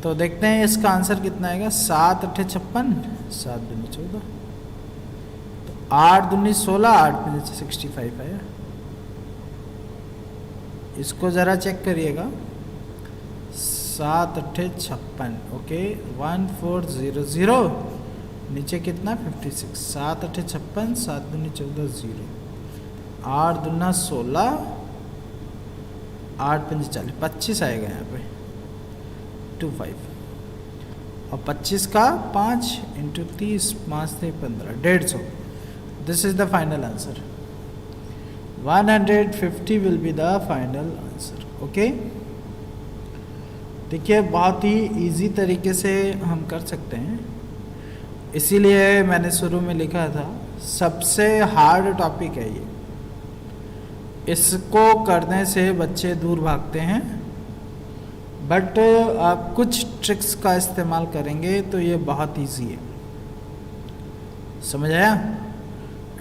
तो देखते हैं इसका आंसर कितना आएगा। 7 8 56, 7 दूनी 14, तो 8 दूनी 16, 8 में 65 आया। इसको ज़रा चेक करिएगा, 7 8 56, ओके 1400, नीचे कितना 56, 7 8 56, 7 दूनी 14, 0, 8 दूना 16, 8 पंजे 40, 25 आएगा यहाँ पे 25, और 25 का 5 × 30, 5 से 15, 150। This is the final answer, 150 will be the final answer. Okay, देखिए बहुत ही इजी तरीके से हम कर सकते हैं, इसीलिए मैंने शुरू में लिखा था सबसे हार्ड टॉपिक है ये। इसको करने से बच्चे दूर भागते हैं, बट आप कुछ ट्रिक्स का इस्तेमाल करेंगे तो ये बहुत इजी है। समझ आया?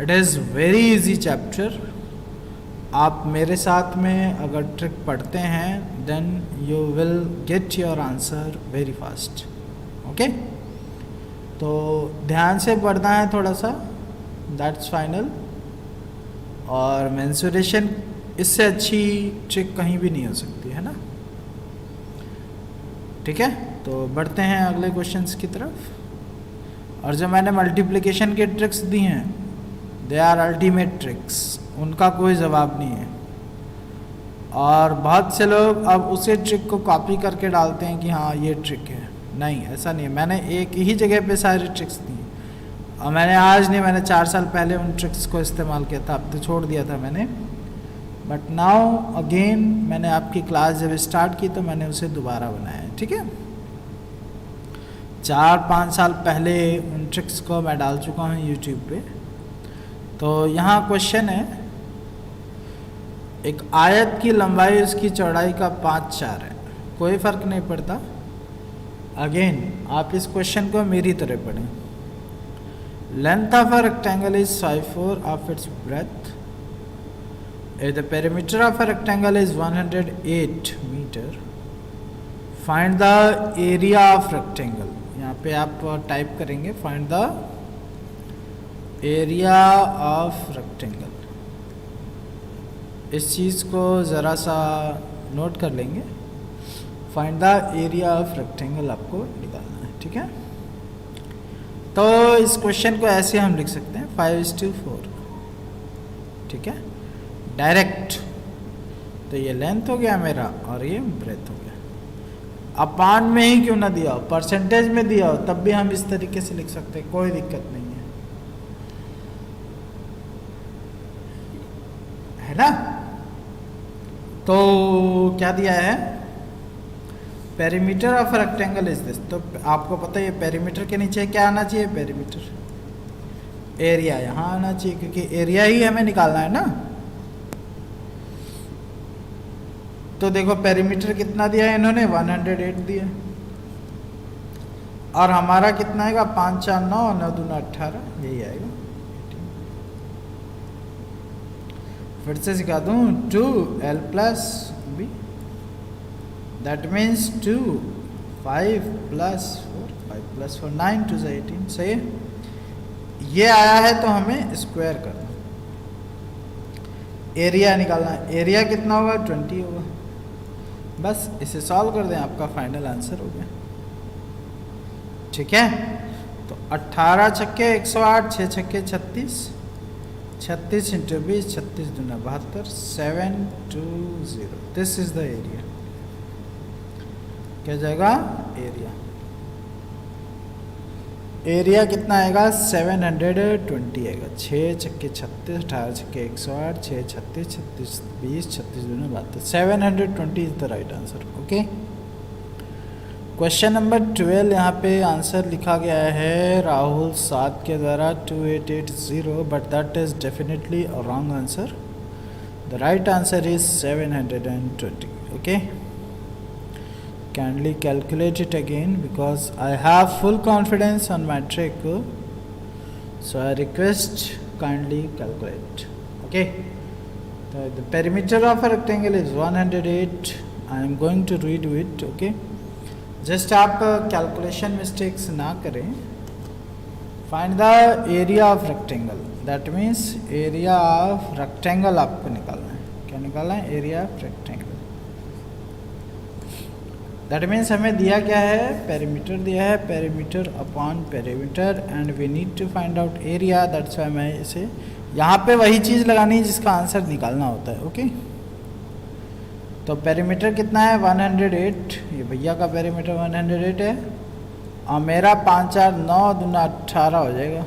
It is very easy chapter. आप मेरे साथ में अगर ट्रिक पढ़ते हैं then you will get your answer very fast. Okay, तो ध्यान से पढ़ना है थोड़ा सा, दैट्स फाइनल। और मेंसुरेशन इससे अच्छी ट्रिक कहीं भी नहीं हो सकती है ना। ठीक है, तो बढ़ते हैं अगले क्वेश्चंस की तरफ। और जो मैंने मल्टीप्लिकेशन के ट्रिक्स दी हैं दे आर अल्टीमेट ट्रिक्स, उनका कोई जवाब नहीं है। और बहुत से लोग अब उसी ट्रिक को कॉपी करके डालते हैं कि हाँ ये ट्रिक है। नहीं, ऐसा नहीं है। मैंने एक ही जगह पे सारी ट्रिक्स दी, और मैंने आज नहीं, मैंने 4 साल पहले उन ट्रिक्स को इस्तेमाल किया था, अब तो छोड़ दिया था मैंने। बट नाउ अगेन मैंने आपकी क्लास जब स्टार्ट की तो मैंने उसे दोबारा बनाया है। ठीक है, 4-5 साल पहले उन ट्रिक्स को मैं डाल चुका हूँ यूट्यूब पे। तो यहाँ क्वेश्चन है, एक आयत की लंबाई उसकी चौड़ाई का 5/4 है, कोई फर्क नहीं पड़ता। अगेन आप इस क्वेश्चन को मेरी तरह पढ़ें। Length of a rectangle is 5/4 of its breath. If the perimeter of a rectangle is 108 meter, find the area of rectangle। यहाँ पे आप टाइप करेंगे find the area of rectangle। इस चीज़ को ज़रा सा नोट कर लेंगे, find the area of rectangle आपको निकालना है। ठीक है, तो इस क्वेश्चन को ऐसे हम लिख सकते हैं 5:4। ठीक है, डायरेक्ट। तो ये लेंथ हो गया मेरा और ये ब्रेथ हो गया। अपान में ही क्यों ना दिया हो, परसेंटेज में दिया हो, तब भी हम इस तरीके से लिख सकते हैं, कोई दिक्कत नहीं है ना। तो क्या दिया है, perimeter of rectangle is this. तो आपको पता है पेरीमीटर के नीचे क्या आना चाहिए, पेरीमीटर एरिया यहाँ आना चाहिए, क्योंकि एरिया ही हमें निकालना है ना। तो देखो पेरीमीटर कितना दिया है इन्होंने, 108 दिया, और हमारा कितना आएगा 5 4 9 9 2 18, यही आएगा। फिर से सिखा दूं, 2L + B, दैट मीन्स 2 5 + 4, 5 + 4 9 2 18, सही है। ये आया है तो हमें स्क्वायर करना, एरिया निकालना है। एरिया कितना होगा? 20 होगा। बस इसे सॉल्व कर दें, आपका फाइनल आंसर हो गया। ठीक है, तो 18 छक्के 108, 6 छक्के 36, 36 × 20, 36 दूना 72, 720। This is the area. क्या जाएगा? एरिया। एरिया कितना आएगा? 720 आएगा। 6 छक्के 36, 18 छक्के 108, 6 36, 36 20, 36 दूना 72, 720 is the right answer. Okay, question number 12 यहाँ पे आंसर लिखा गया है राहुल साद के द्वारा 2880, but that is definitely a wrong answer. The right answer is 720। Okay, kindly calculate it again because I have full confidence on my trick, so I request kindly calculate. Okay, the perimeter of a rectangle is 108. I am going to redo it. Okay, just आप calculation mistakes ना करें। Find the area of rectangle, that means area of rectangle आपको निकालना है। क्या निकालना है? area of rectangle। That means हमें दिया क्या है? पेरीमीटर दिया है, perimeter upon perimeter, and we need to find out area. That's why मैं इसे यहाँ पे वही चीज़ लगानी है जिसका आंसर निकालना होता है। ओके, तो पेरीमीटर कितना है? 108। ये भैया का पेरीमीटर 108 है, और मेरा 5 4 9 दूना 18 हो जाएगा।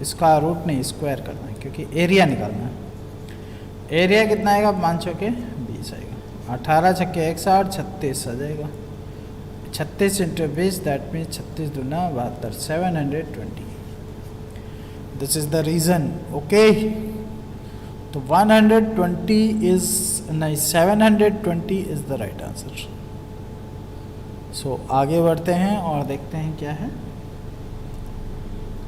इसका रूट नहीं, स्क्वायर करना है क्योंकि एरिया निकालना है। एरिया कितना आएगा? 5 चौके 20 आएगा। 18 छक्के 108, 36 आ जाएगा। 36 × 20, दैट मीन्स 36 दूना 72, 720। This is the reason. Okay, तो 120 इज नहीं, 720 इज द राइट आंसर। सो आगे बढ़ते हैं और देखते हैं क्या है।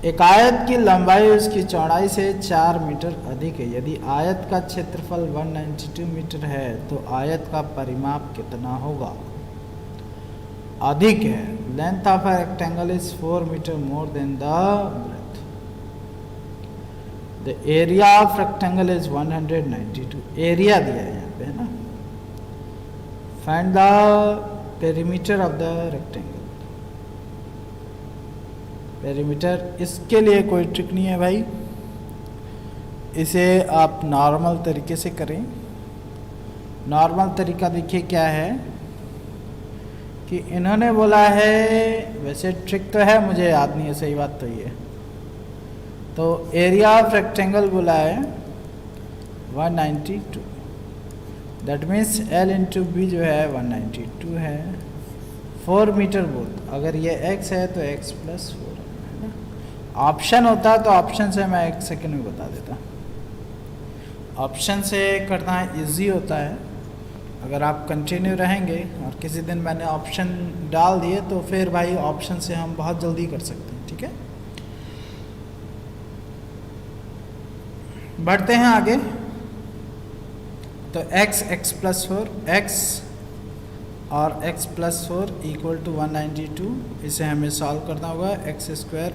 एक आयत की लंबाई उसकी चौड़ाई से 4 मीटर अधिक है। यदि आयत का क्षेत्रफल 192 मीटर है तो आयत का परिमाप कितना होगा? अधिक है। Length of a rectangle is 4 metre more than the breadth. The area of rectangle is 192। Area दिया है यहाँ पे, है ना। Find the perimeter of the rectangle. Perimeter, इसके लिए कोई ट्रिक नहीं है भाई, इसे आप नॉर्मल तरीके से करें। नॉर्मल तरीका देखिए क्या है कि इन्होंने बोला है, वैसे ट्रिक तो है, मुझे याद नहीं है, सही बात तो ये। तो एरिया ऑफ रेक्टेंगल बोला है 192, दैट मीन्स L × B जो है 192 है। 4 मीटर बोल, अगर ये x है तो x + 4 है ना। ऑप्शन होता तो ऑप्शन से मैं 1 सेकंड में बता देता। ऑप्शन से करना इजी होता है। अगर आप कंटिन्यू रहेंगे और किसी दिन मैंने ऑप्शन डाल दिए तो फिर भाई ऑप्शन से हम बहुत जल्दी कर सकते हैं। ठीक है, बढ़ते हैं आगे। तो x + 4, x और x + 4 = 192, इसे हमें सॉल्व करना होगा। x²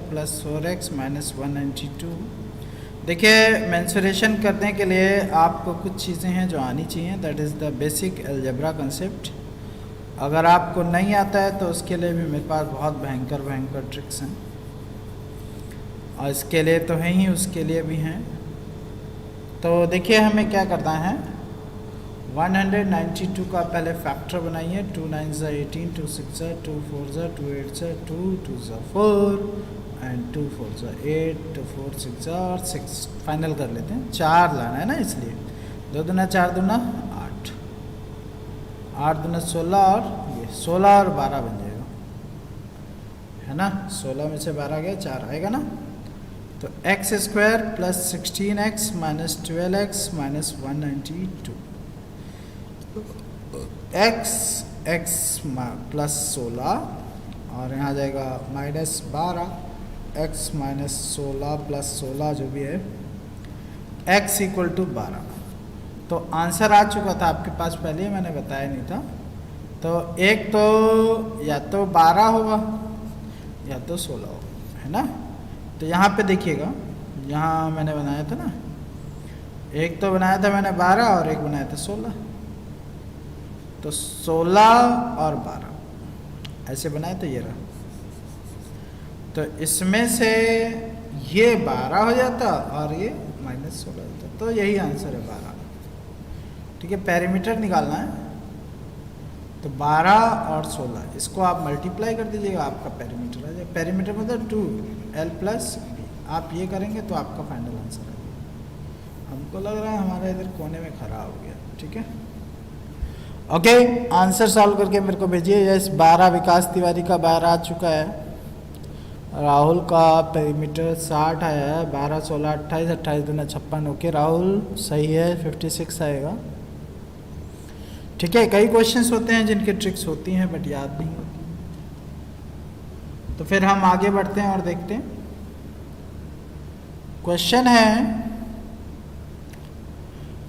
+ 4x - 192। देखिए, मेंसुरेशन करने के लिए आपको कुछ चीज़ें हैं जो आनी चाहिए, that is the basic algebra concept. अगर आपको नहीं आता है तो उसके लिए भी मेरे पास बहुत भयंकर ट्रिक्स हैं, और इसके लिए तो हैं ही, उसके लिए भी हैं। तो देखिए हमें क्या करना है, 192 का पहले फैक्टर बनाइए। 2 9 × 18, 2 6 × 2 4 × 2 8 × 2 2 × 4 एंड 2 4 × 8, 2 4 6 और 6 फाइनल कर लेते हैं। 4 लाना है ना, इसलिए 2 दूना 4 दूना 8, 8 दूना 16, और ये 16 और 12 बन जाएगा, है ना। 16 में से 12 गया, 4 आएगा ना। तो x² + 16x - 12x - 192, x + 16 और यहाँ जाएगा -12, x - 16 + 16 जो भी है, x = 12। तो आंसर आ चुका था आपके पास, पहले मैंने बताया नहीं था। तो एक तो या तो 12 होगा या तो 16 होगा, है ना। तो यहाँ पे देखिएगा, यहाँ मैंने बनाया था ना, एक तो बनाया था मैंने 12 और एक बनाया था 16। तो 16 और 12 ऐसे बनाए तो ये रहा। तो इसमें से ये 12 हो जाता और ये -16 हो जाता, तो यही आंसर है 12। ठीक है, पेरीमीटर निकालना है तो 12 और 16 इसको आप मल्टीप्लाई कर दीजिएगा, आपका पेरीमीटर आ जाएगा। पेरीमीटर मतलब 2l+b, आप ये करेंगे तो आपका फाइनल आंसर आ जाएगा। हमको लग रहा है हमारा इधर कोने में खड़ा हो गया। ठीक है, ओके, आंसर सॉल्व करके मेरे को भेजिए। यस, 12 विकास तिवारी का 12 आ चुका है। राहुल का पेरीमीटर 60 आया है। 12, 16, 28, 28 दूना 56। ओके राहुल, सही है, 56 आएगा। ठीक है, कई क्वेश्चंस होते हैं जिनके ट्रिक्स होती हैं बट याद नहीं होती। तो फिर हम आगे बढ़ते हैं और देखते हैं। क्वेश्चन है,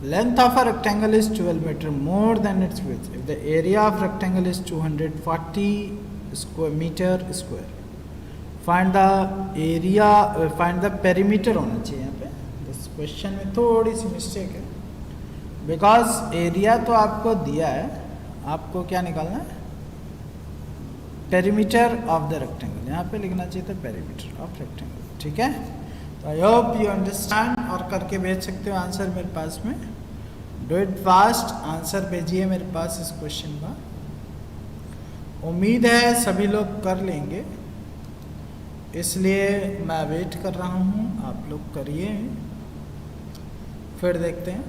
length of a rectangle is 12 metre more than its width if the area of rectangle is 240 metre square. Find the area, find the perimeter होना चाहिए यहाँ पे। इस क्वेश्चन में थोड़ी सी मिस्टेक है, बिकॉज एरिया तो आपको दिया है, आपको क्या निकालना है, पेरीमीटर ऑफ द रेक्टेंगल। यहाँ पे लिखना चाहिए था पेरीमीटर ऑफ रेक्टेंगल। ठीक है, तो आई होप यू अंडरस्टैंड, और करके भेज सकते हो आंसर मेरे पास में। डू इट फास्ट, आंसर भेजिए मेरे पास इस क्वेश्चन का। उम्मीद है सभी लोग कर लेंगे, इसलिए मैं वेट कर रहा हूँ, आप लोग करिए, फिर देखते हैं।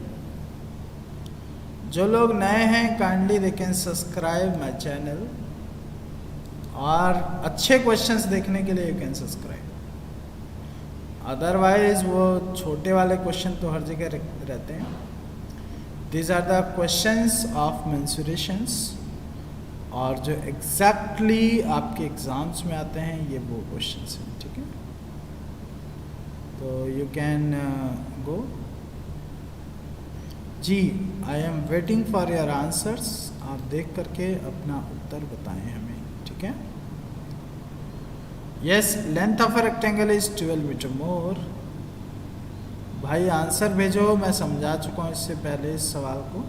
जो लोग नए हैं kindly they can subscribe my channel, और अच्छे क्वेश्चंस देखने के लिए यू कैन सब्सक्राइब। अदरवाइज वो छोटे वाले क्वेश्चन तो हर जगह रहते हैं। These are the questions of mensurations, और जो एग्जैक्टली आपके एग्जाम्स में आते हैं ये वो क्वेश्चंस हैं। ठीक है, तो यू कैन गो। जी, I am waiting for your answers. आप देख करके अपना उत्तर बताएं हमें। ठीक है, yes, length of a rectangle is 12 metre more. भाई आंसर भेजो, मैं समझा चुका हूँ इससे पहले इस सवाल को,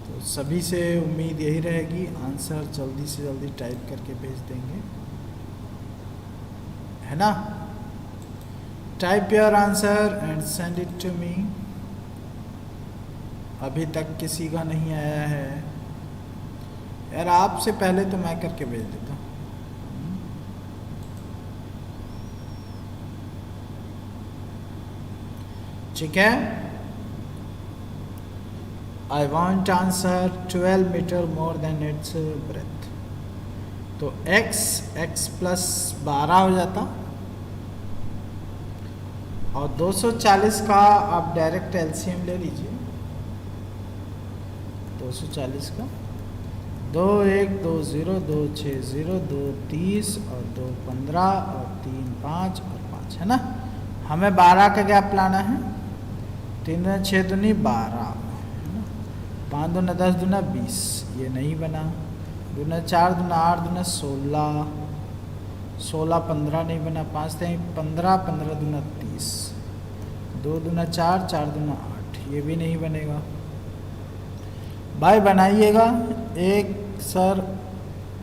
तो सभी से उम्मीद यही रहेगी आंसर जल्दी से जल्दी टाइप करके भेज देंगे, है ना। Type your answer and send it to me. अभी तक किसी का नहीं आया है यार, आपसे पहले तो मैं करके भेज देता हूँ। ठीक है, I want answer 12 metre more than its breadth. तो x प्लस 12 हो जाता, और 240 का आप डायरेक्ट एलसीएम ले लीजिए। 240 का 2 1 2 0 2 6 0 2 30 और 2 15 और 3 5 और 5, है ना। हमें 12 का गैप लाना है। 3 दूना 6 दूनी 12, है ना। 5 दूना 10 दूना 20, ये नहीं बना। दूना 4 दूना 8 दूना 16, 16 15 नहीं बना। 5 3 15, 15 दूना 30, 2 दूना 4, 4 दूना 8, ये भी नहीं बनेगा। भाई बनाइएगा एक। सर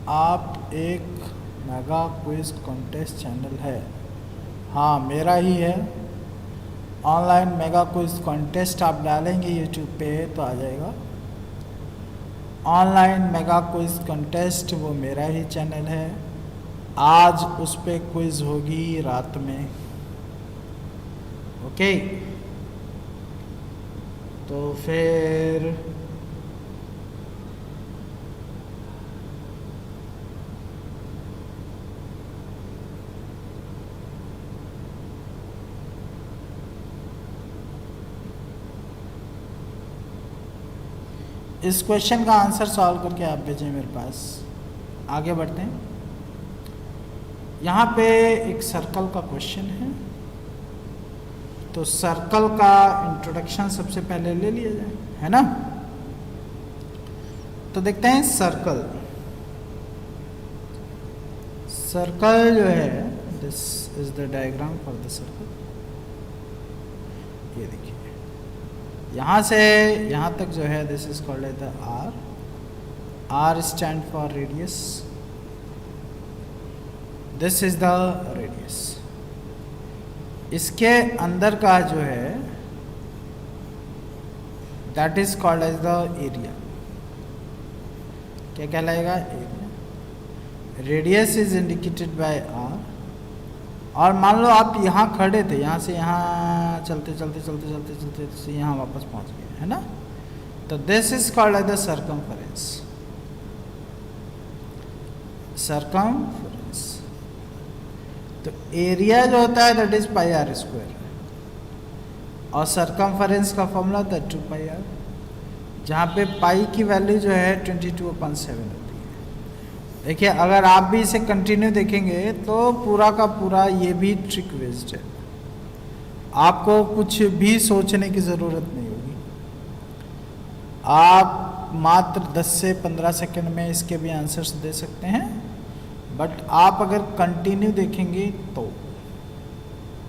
आप एक मेगा क्विज कॉन्टेस्ट चैनल है? हाँ मेरा ही है। ऑनलाइन मेगा क्विज कॉन्टेस्ट आप डालेंगे यूट्यूब पे तो आ जाएगा। ऑनलाइन मेगा क्विज कॉन्टेस्ट वो मेरा ही चैनल है। आज उस पे क्विज होगी रात में। ओके, तो फिर इस क्वेश्चन का आंसर सॉल्व करके आप भेजें मेरे पास। आगे बढ़ते हैं। यहाँ पे एक सर्कल का क्वेश्चन है, तो सर्कल का इंट्रोडक्शन सबसे पहले ले लिया जाए, है ना। तो देखते हैं सर्कल। सर्कल जो है, this is the diagram for the circle. ये देखिए यहाँ से यहाँ तक जो है, this is called the R. R stand for radius, this is the radius. इसके अंदर का जो है that is called as the area. क्या कहलाएगा? Area. Radius is indicated by R. और मान लो आप यहाँ खड़े थे, यहाँ से यहाँ चलते चलते चलते चलते चलते चलते यहाँ वापस पहुँच गए, है ना? तो this is called as the circumference. Circumference. तो एरिया जो होता है that is pi R square, और सर्कमफरेंस का फॉर्मूला होता है 2 पाई आर, जहाँ पे पाई की वैल्यू जो है 22/7 होती है। देखिए अगर आप भी इसे कंटिन्यू देखेंगे तो पूरा का पूरा ये भी ट्रिक बेस्ड है, आपको कुछ भी सोचने की ज़रूरत नहीं होगी। आप मात्र 10 से 15 सेकंड में इसके भी आंसर्स दे सकते हैं, बट आप अगर कंटिन्यू देखेंगे तो,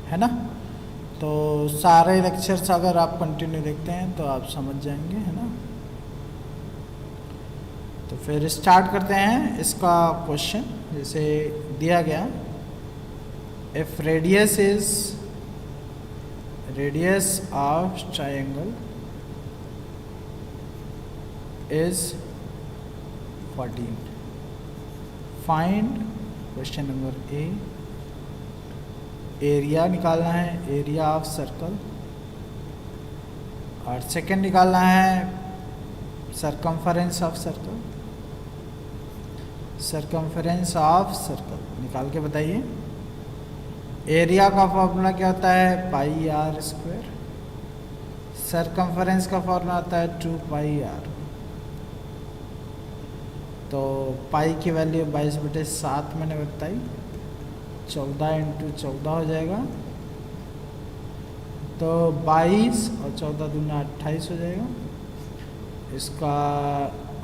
है ना? तो सारे लेक्चर्स अगर आप कंटिन्यू देखते हैं तो आप समझ जाएंगे, है ना? तो फिर स्टार्ट करते हैं इसका क्वेश्चन। जैसे दिया गया, if radius is radius of triangle is 14, find, question number A, area निकालना है, एरिया ऑफ सर्कल, और सेकंड निकालना है circumference of circle. Circumference of circle निकाल के बताइए। एरिया का फॉर्मूला क्या होता है? पाई आर स्क्वायर। सरकमफरेंस का फॉर्मूला होता है 2 पाई आर। तो पाई की वैल्यू 22/7 मैंने बताई, 14 × 14 हो जाएगा, तो 22 और 14 दूना 28 हो जाएगा। इसका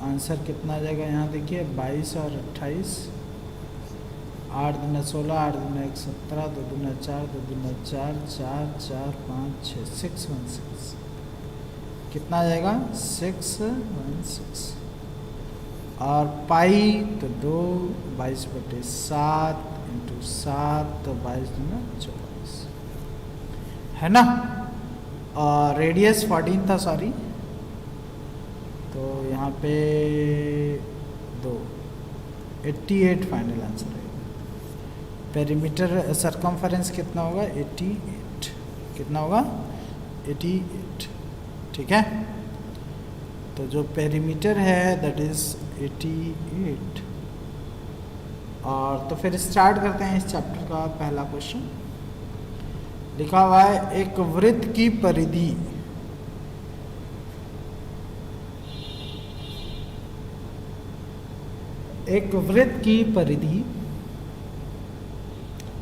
आंसर कितना आ जाएगा? यहाँ देखिए 22 और 28, 8 दूना 16, 8 दूना 1 17, 2 दूना 4, 2 दूना 4, 4 4 5 6, 616। कितना आ जाएगा? 616। और पाई तो 2, 22/7 × 7, तो 22 दूना 24, है ना? और रेडियस 14 था, सॉरी, तो यहाँ पे 2, 88 फाइनल आंसर है। पेरीमीटर सरकमफरेंस कितना होगा? 88। कितना होगा? 88। ठीक है, तो जो पेरीमीटर है दैट इज 88। और तो फिर स्टार्ट करते हैं इस चैप्टर का पहला क्वेश्चन। लिखा हुआ है, एक वृत्त की परिधि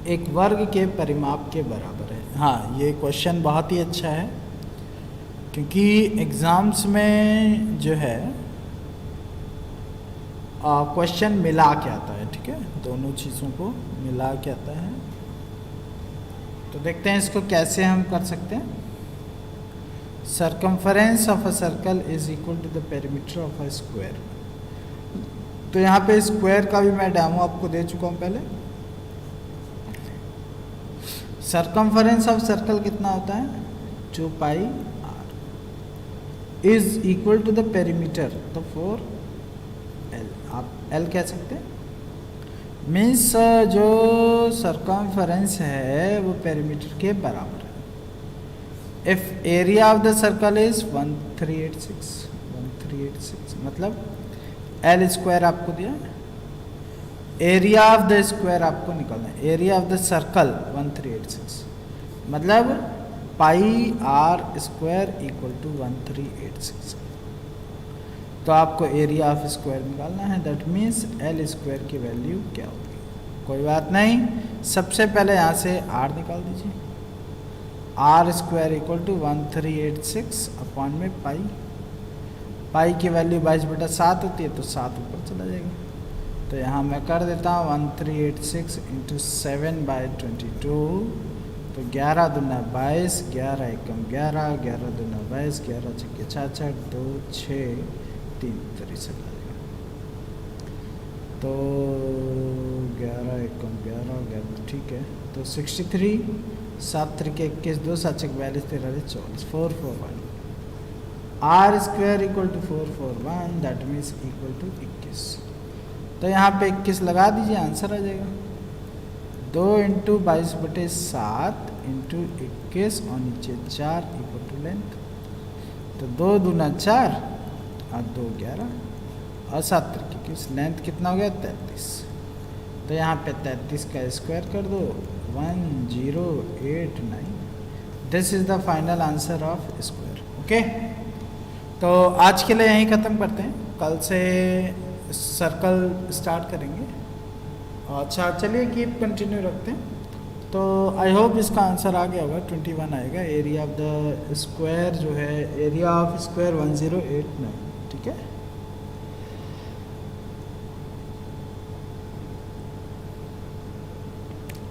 एक वर्ग के परिमाप के बराबर है। हाँ, ये क्वेश्चन बहुत ही अच्छा है, क्योंकि एग्ज़ाम्स में जो है क्वेश्चन मिला के आता है। ठीक है, दोनों चीज़ों को मिला के आता है। तो देखते हैं इसको कैसे हम कर सकते हैं। Circumference of a circle is equal to the perimeter of a square. तो यहाँ पे स्क्वायर का भी मैं डेमो आपको दे चुका हूँ पहले। सरकमफरेंस ऑफ सर्कल कितना होता है? 2 pi r is equal to the perimeter, तो 4L। आप L कह सकते हैं। मीन्स जो सरकमफरेंस है वो पेरीमीटर के बराबर है। If area of the circle is 1386, मतलब L स्क्वायर आपको दिया, एरिया ऑफ द स्क्वायर आपको निकालना है। एरिया ऑफ द सर्कल 1386, मतलब पाई आर स्क्वायर इक्वल टू 1386। तो आपको एरिया ऑफ स्क्वायर निकालना है, दैट मीन्स L स्क्वायर की वैल्यू क्या होगी? कोई बात नहीं, सबसे पहले यहाँ से R निकाल दीजिए। R square equal to 1386 upon में पाई। पाई की वैल्यू 22/7 होती है तो 7 ऊपर चला जाएगा। तो यहाँ मैं कर देता हूँ 1386 इंटू 7/22, तो 11 दूना 22, 11 एकम 11, 11 दूना 22, 11 छक्के 66, 2 6 3 63 आ जाएगा। तो 11 एकम 11, 11 ठीक है। तो 63, 7 त्रिके 21, 2 7 छक 42, 13 44, 441 R square equal to 441, that means equal to 21। तो यहाँ पे 21 लगा दीजिए, आंसर आ जाएगा। 2 इंटू 22/7 इंटू 21 और नीचे 4 इक्वल टू लेंथ। तो 2 दूना 4 और 2 11 और 7 त्रिके 21, लेंथ कितना हो गया 33। तो यहाँ पे 33 का स्क्वायर कर दो, 1089। This is the final answer of square. Okay, तो आज के लिए यहीं ख़त्म करते हैं, कल से सर्कल स्टार्ट करेंगे। अच्छा चलिए कीप कंटिन्यू रखते हैं। तो आई होप इसका आंसर आ गया होगा, 21 आएगा। एरिया ऑफ द स्क्वायर जो है, एरिया ऑफ स्क्वायर 1089, ठीक है।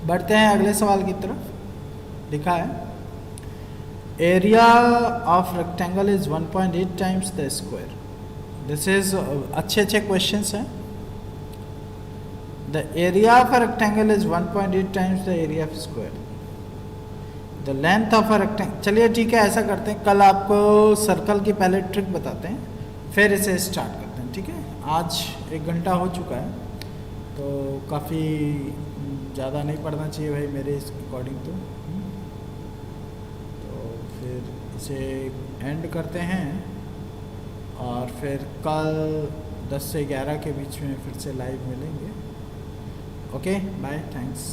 बढ़ते हैं अगले सवाल की तरफ। लिखा है area of rectangle is 1.8 times the square. This is अच्छे क्वेश्चंस हैं। The area of a rectangle is 1.8 times the area of square. The length of a rectangle, चलिए ठीक है, ऐसा करते हैं, कल आपको सर्कल की पहले ट्रिक बताते हैं, फिर इसे स्टार्ट करते हैं, ठीक है। आज 1 घंटा हो चुका है, तो काफ़ी ज़्यादा नहीं पढ़ना चाहिए भाई मेरे अकॉर्डिंग तो फिर इसे एंड करते हैं और फिर कल 10 से 11 के बीच में फिर से लाइव मिलेंगे। Okay bye, thanks.